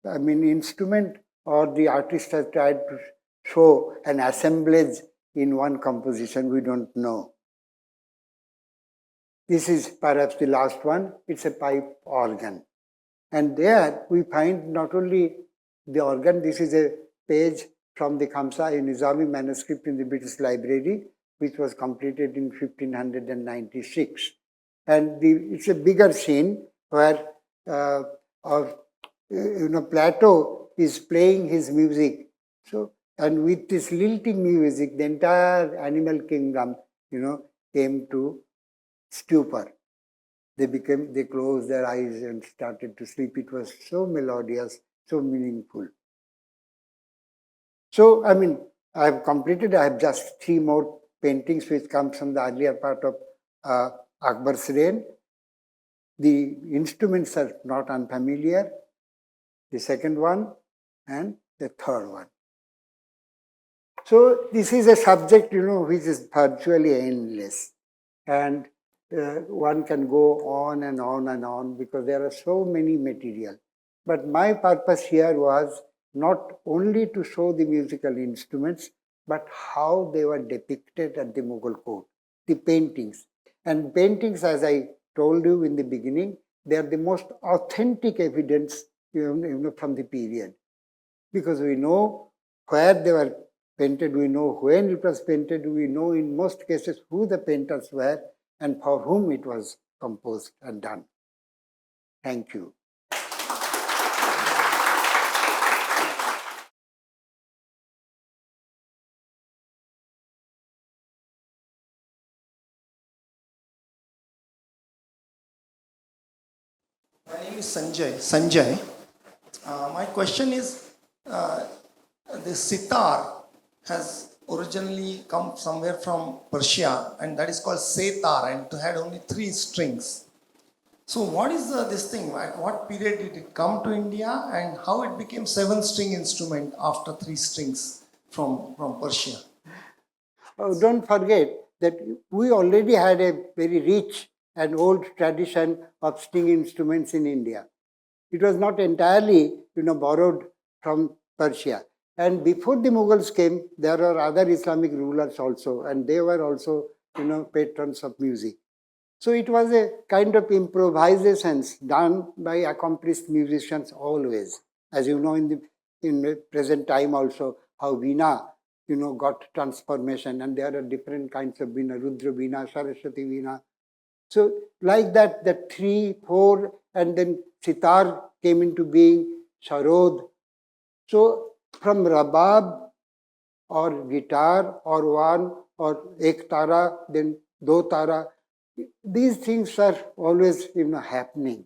instrument or the artist has tried to show an assemblage in one composition, we don't know. This is perhaps the last one. It's a pipe organ. And there we find not only the organ, this is a page from the Khamsa-e-Nizami manuscript in the British Library, which was completed in 1596. And it's a bigger scene where Plato is playing his music. So, and with this lilting music, the entire animal kingdom, came to stupor. They closed their eyes and started to sleep. It was so melodious, so meaningful. So, I have completed, I have just 3 more paintings which come from the earlier part of Akbar's reign. The instruments are not unfamiliar. The second one and the third one. So this is a subject, which is virtually endless. And one can go on and on and on because there are so many material. But my purpose here was not only to show the musical instruments, but how they were depicted at the Mughal court, the paintings. And paintings, as I told you in the beginning, they are the most authentic evidence from the period. Because we know where they were painted, we know when it was painted, we know in most cases who the painters were and for whom it was composed and done. Thank you. My name is Sanjay. My question is, the sitar has originally come somewhere from Persia, and that is called setar, and it had only 3 strings. So what is this thing? At what period did it come to India, and how it became 7-string instrument after 3 strings from Persia? Oh, don't forget that we already had a very rich and old tradition of string instruments in India. It was not entirely, borrowed from Persia. And before the Mughals came, there were other Islamic rulers also, and they were also, patrons of music. So it was a kind of improvisations done by accomplished musicians always. As you know, in the present time also, how Veena, got transformation, and there are different kinds of Veena, Rudra Veena, Saraswati Veena. So like that, the 3, 4, and then sitar came into being, sarod. So from rabab or guitar or one or ek tara, then do tara, these things are always happening.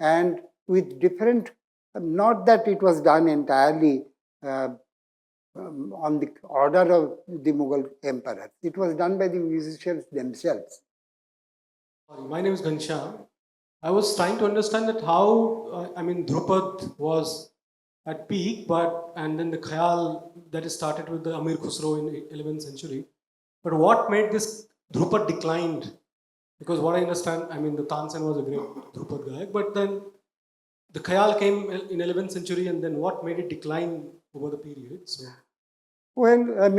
And with different, not that it was done entirely on the order of the Mughal emperor. It was done by the musicians themselves. My name is Ghanshyam. I was trying to understand that how, Drupad was at peak, and then the Khayal that is started with the Amir Khusro in 11th century. But what made this Drupad declined? Because what I understand, the Tansen was a great Drupad guy, but then the Khayal came in 11th century, and then what made it decline over the period? So, well,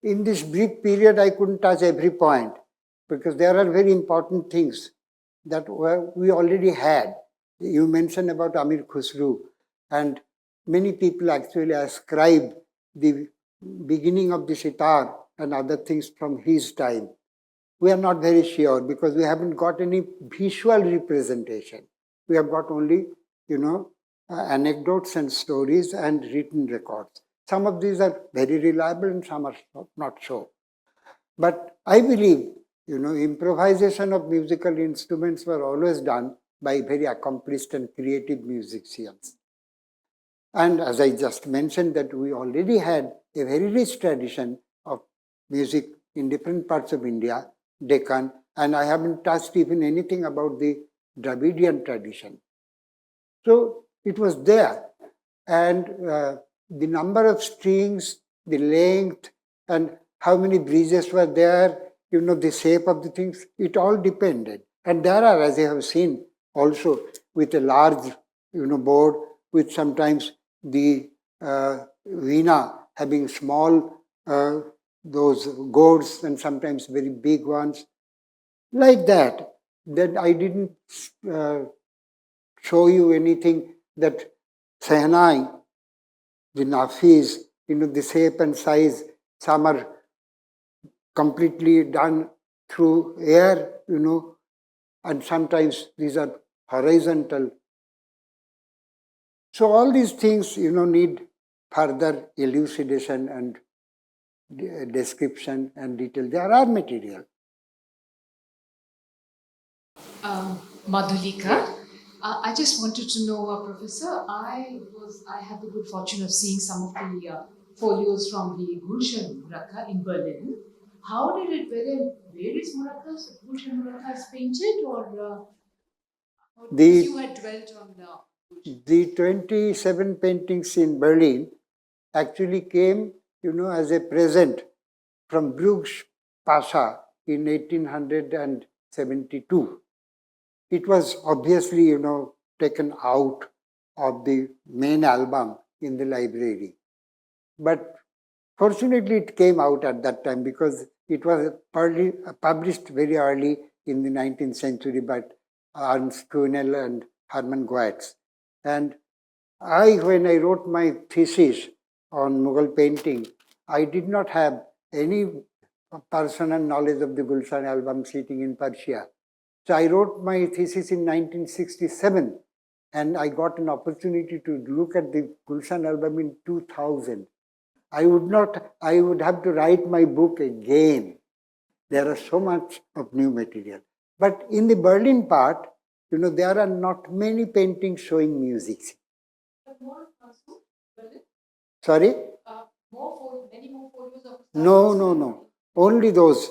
in this brief period, I couldn't touch every point because there are very important things that we already had. You mentioned about Amir Khusru, and many people actually ascribe the beginning of the sitar and other things from his time. We are not very sure because we haven't got any visual representation. We have got only, anecdotes and stories and written records. Some of these are very reliable and some are not so. But I believe, improvisation of musical instruments were always done by very accomplished and creative musicians. And as I just mentioned that we already had a very rich tradition of music in different parts of India, Deccan, and I haven't touched even anything about the Dravidian tradition. So it was there. And the number of strings, the length, and how many breezes were there, the shape of the things, it all depended. And there are, as you have seen, also with a large, board, with sometimes the veena having small, those gourds, and sometimes very big ones. Like that, I didn't show you anything that Sehnai, the nafis, the shape and size, some are completely done through air, and sometimes these are horizontal. So all these things, need further elucidation and description and detail. There are material. Madhulika. I just wanted to know, Professor, I had the good fortune of seeing some of the folios from the Gulshan Muraka in Berlin. How did it, were there various Murakas, Gulshan Murakas painted, or because you had dwelt on the 27 paintings in Berlin actually came, as a present from Bruges Pasha in 1872. It was obviously, taken out of the main album in the library. But fortunately, it came out at that time because it was published very early in the 19th century by Ernst Kuhnel and Hermann Goetz. And when I wrote my thesis on Mughal painting, I did not have any personal knowledge of the Gulshan album sitting in Persia. So I wrote my thesis in 1967, and I got an opportunity to look at the Gulshan album in 2000. I would have to write my book again. There are so much of new material. But in the Berlin part, there are not many paintings showing music. Sorry? Many more folios of No. Only those.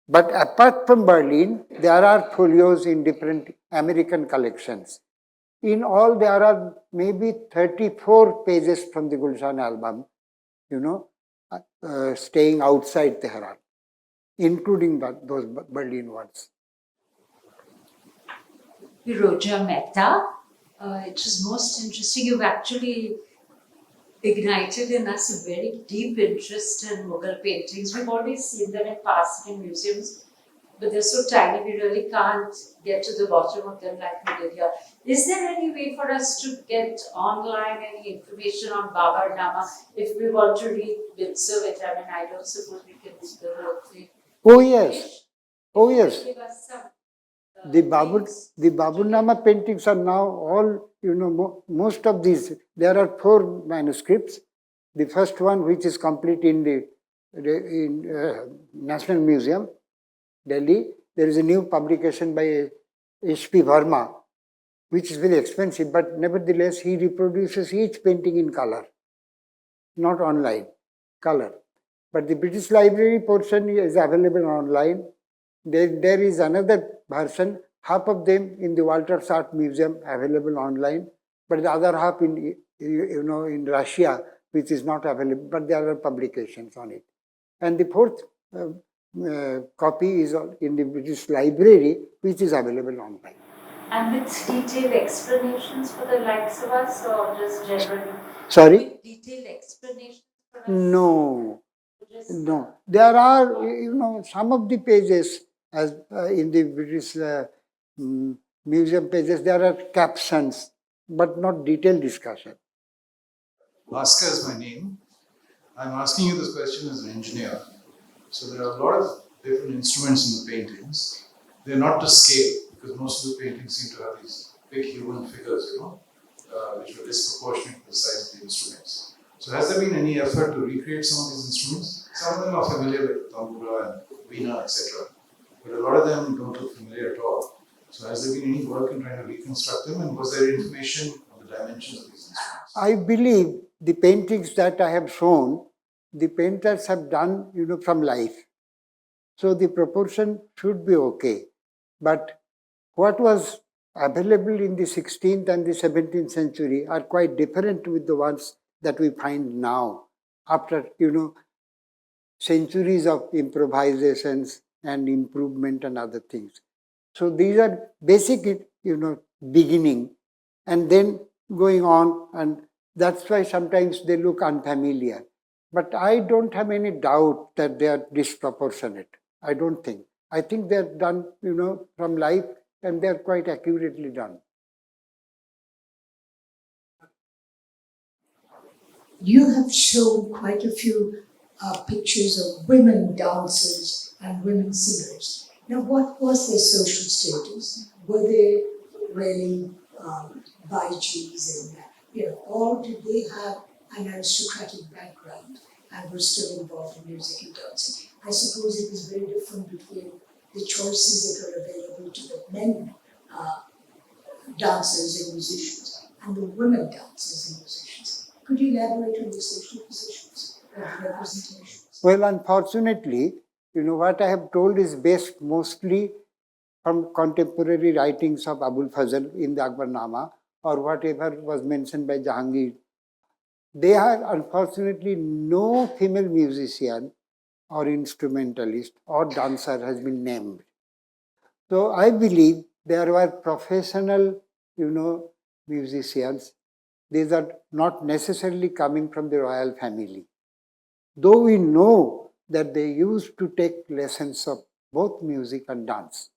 But apart from Berlin, there are folios in different American collections. In all, there are maybe 34 pages from the Gulshan album, staying outside Tehran, including those Berlin ones. Roja Mehta. It was most interesting. You've actually ignited in us a very deep interest in Mughal paintings. We've always seen them in passing in museums, but they're so tiny we really can't get to the bottom of them like we did here. Is there any way for us to get online any information on Babar Nama if we want to read bits of it? I mean, I don't suppose we can read the whole thing. Oh yes. Oh yes. Give us some The Baburnama paintings are now all, most of these, there are 4 manuscripts. The first one, which is complete in the National Museum, Delhi. There is a new publication by H.P. Verma, which is very expensive, but nevertheless, he reproduces each painting in color, not online, color. But the British Library portion is available online. There is another version, half of them in the Walters Art Museum available online, but the other half in Russia, which is not available, but there are publications on it. And the fourth copy is in the British Library, which is available online. And with detailed explanations for the likes of us, or just generally? Sorry? With detailed explanations for us? No. There are, some of the pages, as in the British museum pages, there are captions, but not detailed discussion. Bhaskar is my name. I'm asking you this question as an engineer. So there are a lot of different instruments in the paintings. They're not to scale, because most of the paintings seem to have these big human figures, which were disproportionate to the size of the instruments. So has there been any effort to recreate some of these instruments? Some of them are familiar with tambura and veena, etc. But a lot of them don't look familiar at all. So has there been any work in trying to reconstruct them, and was there information on the dimensions of these instruments? I believe the paintings that I have shown, the painters have done, from life. So the proportion should be okay. But what was available in the 16th and the 17th century are quite different with the ones that we find now, after, centuries of improvisations and improvement and other things. So these are basic, beginning, and then going on, and that's why sometimes they look unfamiliar. But I don't have any doubt that they are disproportionate. I don't think. I think they're done, from life, and they're quite accurately done. You have shown quite a few pictures of women dancers and women singers. Now, what was their social status? Were they really Baijis and, or did they have an aristocratic background and were still involved in music and dancing? I suppose it was very different between the choices that were available to the men dancers and musicians and the women dancers and musicians. Could you elaborate on the social positions of the representations? Well, unfortunately, what I have told is based mostly from contemporary writings of Abul Fazl in the Akbarnama or whatever was mentioned by Jahangir. There are unfortunately no female musician or instrumentalist or dancer has been named. So I believe there were professional, musicians. These are not necessarily coming from the royal family. Though we know that they used to take lessons of both music and dance.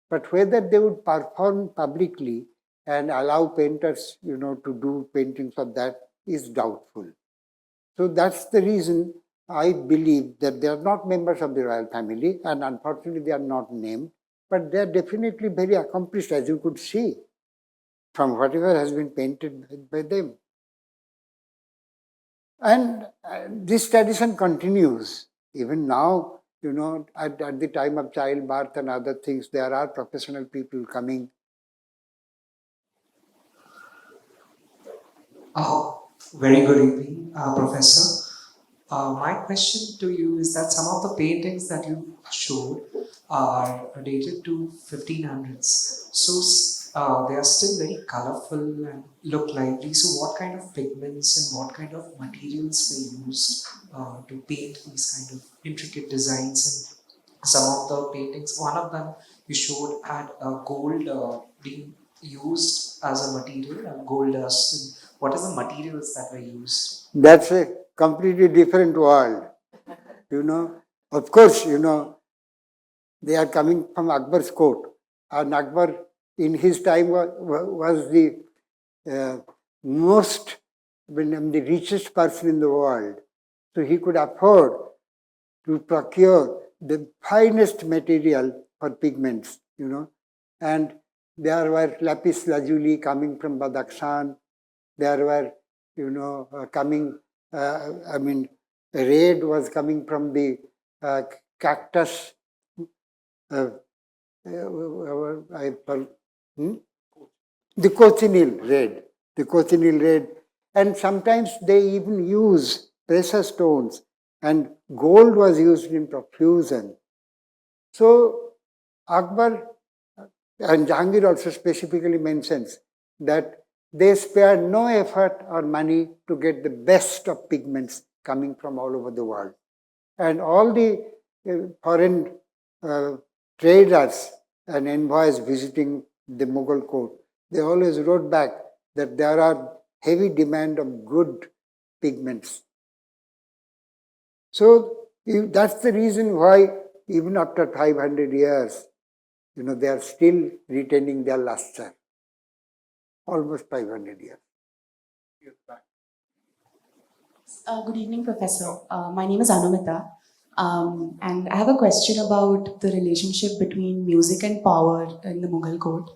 But whether they would perform publicly and allow painters, to do paintings of that is doubtful. So that's the reason I believe that they are not members of the royal family, and unfortunately they are not named, but they are definitely very accomplished, as you could see from whatever has been painted by them. And this tradition continues. Even now, at the time of childbirth and other things, there are professional people coming. Very good evening, Professor. My question to you is that some of the paintings that you showed are dated to 1500s. So they are still very colorful and look lively. So what kind of pigments and what kind of materials were used to paint these kind of intricate designs? And some of the paintings, one of them you showed had gold being used as a material and gold dust. And what are the materials that were used? That's a completely different world. Of course, they are coming from Akbar's court. And Akbar, in his time, was the the richest person in the world. So he could afford to procure the finest material for pigments, And there were lapis lazuli coming from Badakhshan. There were, red was coming from the cactus. The cochineal red, and sometimes they even use precious stones, and gold was used in profusion. So Akbar and Jahangir also specifically mentions that they spared no effort or money to get the best of pigments coming from all over the world. And all the foreign traders and envoys visiting the Mughal court, they always wrote back that there are heavy demand of good pigments. So that's the reason why even after 500 years, they are still retaining their luster. Almost 500 years. Good evening, Professor. My name is Anumita, and I have a question about the relationship between music and power in the Mughal court.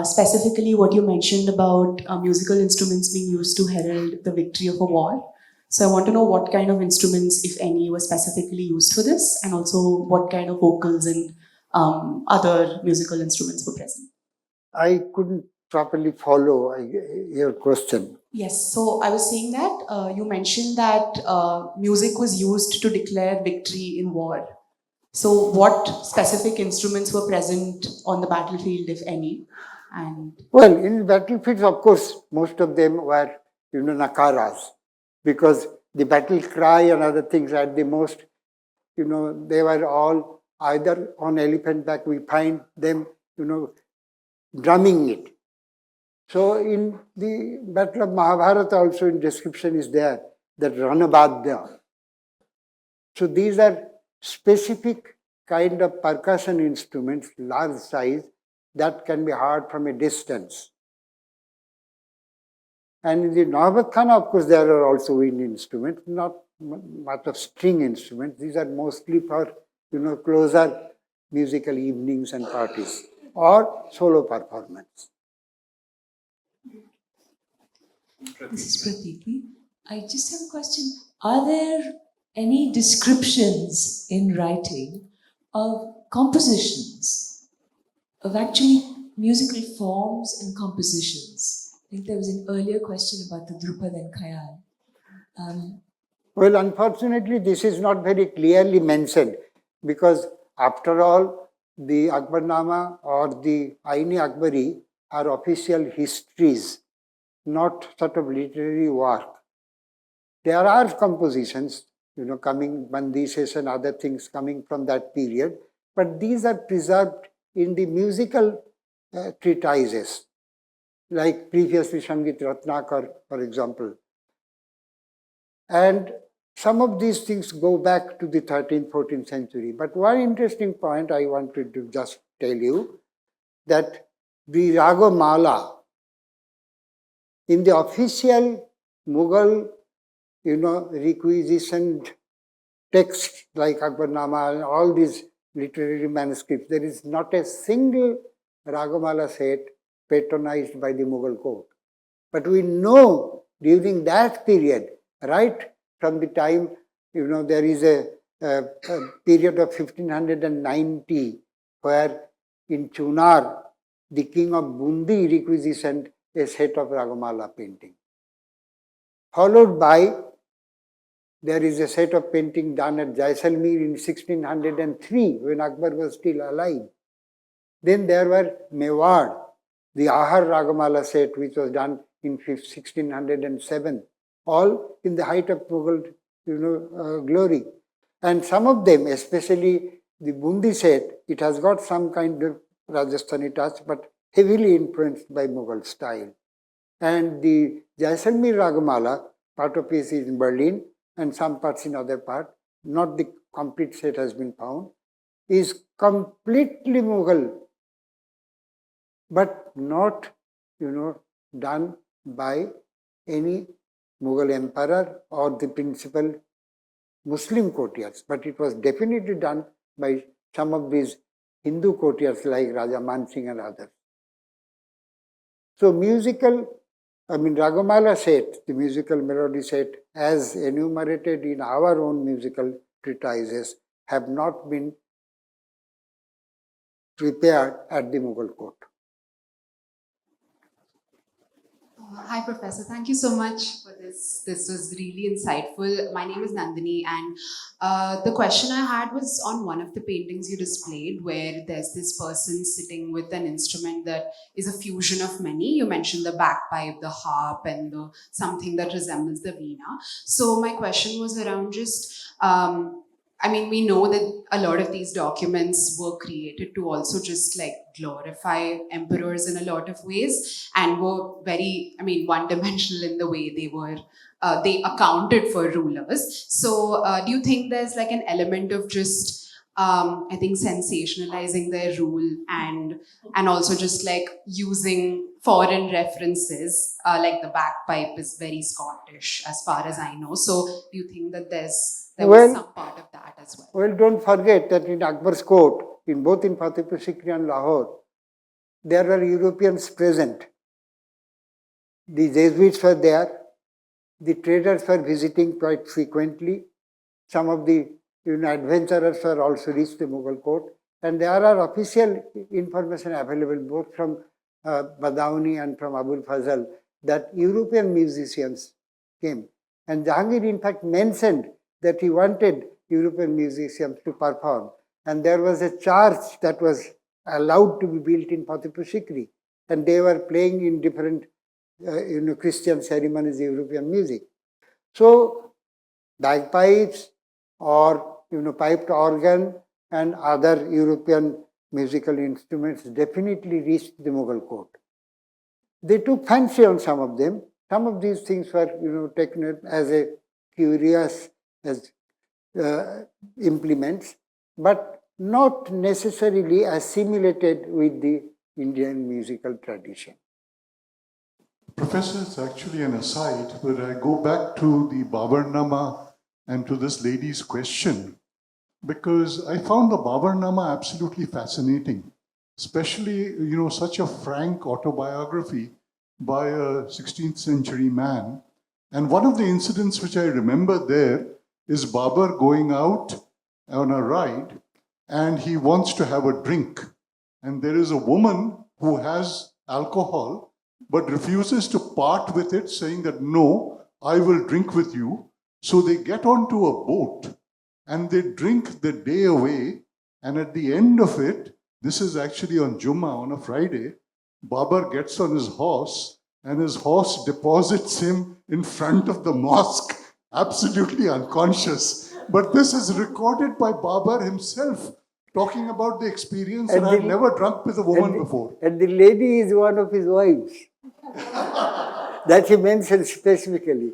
Specifically, what you mentioned about musical instruments being used to herald the victory of a war. So I want to know what kind of instruments, if any, were specifically used for this, and also what kind of vocals and other musical instruments were present. I couldn't properly follow your question. Yes, so I was saying that you mentioned that music was used to declare victory in war. So, what specific instruments were present on the battlefield, if any? And well, in battlefields, of course, most of them were, nakaras, because the battle cry and other things at the most, they were all either on elephant back. We find them, drumming it. So in the Battle of Mahabharata also in description is there, that Ranabadya. So these are specific kind of percussion instruments, large size, that can be heard from a distance. And in the naubatkhanas, of course, there are also wind instruments, not much of string instruments. These are mostly for, closer musical evenings and parties or solo performance. This is Pratiti. I just have a question. Are there any descriptions in writing of compositions, of actually musical forms and compositions? I think there was an earlier question about the Drupad and Khayal. Well, unfortunately, this is not very clearly mentioned because, after all, the Akbarnama or the Aini-Akbari are official histories, not sort of literary work. There are compositions, coming, bandishes and other things coming from that period, but these are preserved in the musical treatises, like previously Sangit Ratnakar, for example. And some of these things go back to the 13th, 14th century. But one interesting point I wanted to just tell you, that the Raga Mala, in the official Mughal, requisitioned texts like Akbarnama and all these literary manuscripts, there is not a single Ragamala set patronized by the Mughal court. But we know during that period, right from the time, there is a period of 1590 where in Chunar, the king of Bundi requisitioned a set of Ragamala painting. Followed by, there is a set of painting done at Jaisalmer in 1603 when Akbar was still alive. Then there were Mewar, the Ahar Ragamala set which was done in 1607, all in the height of Mughal glory. And some of them, especially the Bundi set, it has got some kind of Rajasthani touch, but heavily influenced by Mughal style. And the Jaisalmer Ragamala, part of it is in Berlin and some parts in other part, not the complete set has been found, is completely Mughal, but not, done by any Mughal emperor or the principal Muslim courtiers, but it was definitely done by some of these Hindu courtiers like Raja Man Singh and others. So Ragamala set, the musical melody set, as enumerated in our own musical treatises, have not been prepared at the Mughal court. Hi, Professor. Thank you so much for this. This was really insightful. My name is Nandini, and the question I had was on one of the paintings you displayed, where there's this person sitting with an instrument that is a fusion of many. You mentioned the bagpipe, the harp, and something that resembles the veena. So my question was around just. We know that a lot of these documents were created to also just like glorify emperors in a lot of ways and were very, one-dimensional in the way they were, they accounted for rulers. So do you think there's like an element of just, sensationalizing their rule and also just like using foreign references, like the bagpipe is very Scottish as far as I know. So do you think that there was some part of that as well? Well, don't forget that in Akbar's court, both in Fatehpur Sikri and Lahore, there were Europeans present. The Jesuits were there. The traders were visiting quite frequently. Some of the adventurers were also reached the Mughal court. And there are official information available both from Badauni and from Abul Fazal that European musicians came. And Jahangir in fact mentioned that he wanted European musicians to perform. And there was a church that was allowed to be built in Fatehpur Sikri. And they were playing in different Christian ceremonies, European music. So bagpipes or piped organ and other European musical instruments definitely reached the Mughal court. They took fancy on some of them. Some of these things were taken as a curious as implements, but not necessarily assimilated with the Indian musical tradition. Professor, it's actually an aside, but I go back to the Babarnama and to this lady's question, because I found the Babarnama absolutely fascinating, especially, such a frank autobiography by a 16th century man. And one of the incidents which I remember there is Babar going out on a ride and he wants to have a drink. And there is a woman who has alcohol but refuses to part with it, saying that, no, I will drink with you. So they get onto a boat and they drink the day away. And at the end of it, this is actually on Jummah, on a Friday, Babar gets on his horse and his horse deposits him in front of the mosque, absolutely unconscious. But this is recorded by Babar himself, talking about the experience, and I've never drunk with a woman before. And the lady is one of his wives. That he mentioned specifically.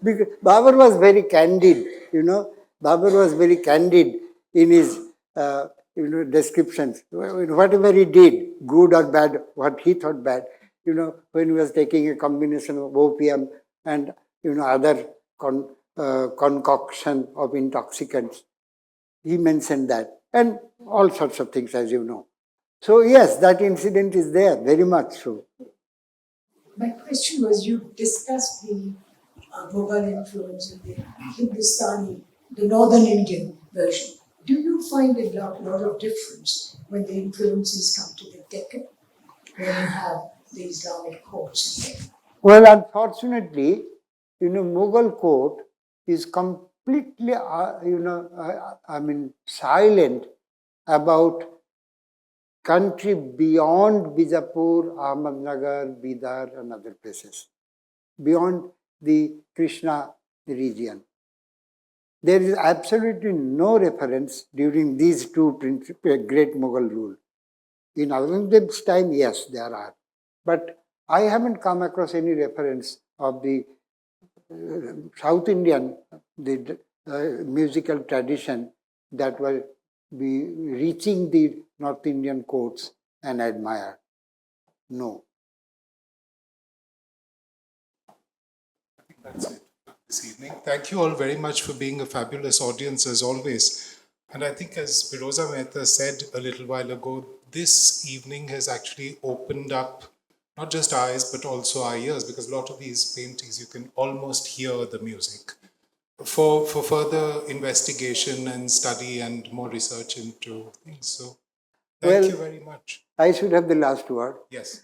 Because Babar was very candid, Babar was very candid in his descriptions. Whatever he did, good or bad, what he thought bad, when he was taking a combination of opium and other concoction of intoxicants. He mentioned that, and all sorts of things, as you know. So yes, that incident is there, very much so. My question was, you discussed the Mughal influence in the Hindustani, the northern Indian version. Do you find a lot of difference when the influences come to the Deccan, when you have the Islamic courts in there? Well, unfortunately, Mughal court is completely, silent about country beyond Bijapur, Ahmednagar, Bidar, and other places, beyond the Krishna region. There is absolutely no reference during these two great Mughal rule. In Aurangzeb's time, yes, there are. But I haven't come across any reference of the South Indian musical tradition that will be reaching the North Indian courts and admire. No. I think that's it this evening. Thank you all very much for being a fabulous audience as always. And I think, as Firoza Mehta said a little while ago, this evening has actually opened up not just our eyes but also our ears, because a lot of these paintings you can almost hear the music. For further investigation and study and more research into things. So thank you very much. I should have the last word. Yes.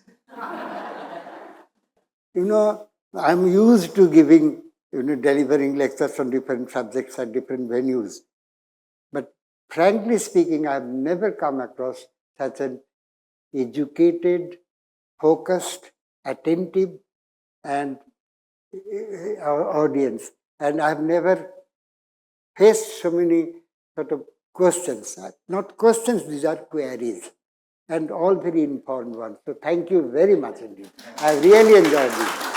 I'm used to giving, delivering lectures on different subjects at different venues. But frankly speaking, I've never come across such an educated, focused, attentive, and audience. And I've never faced so many sort of questions. Not questions, these are queries. And all very informed ones. So thank you very much indeed. I really enjoyed this.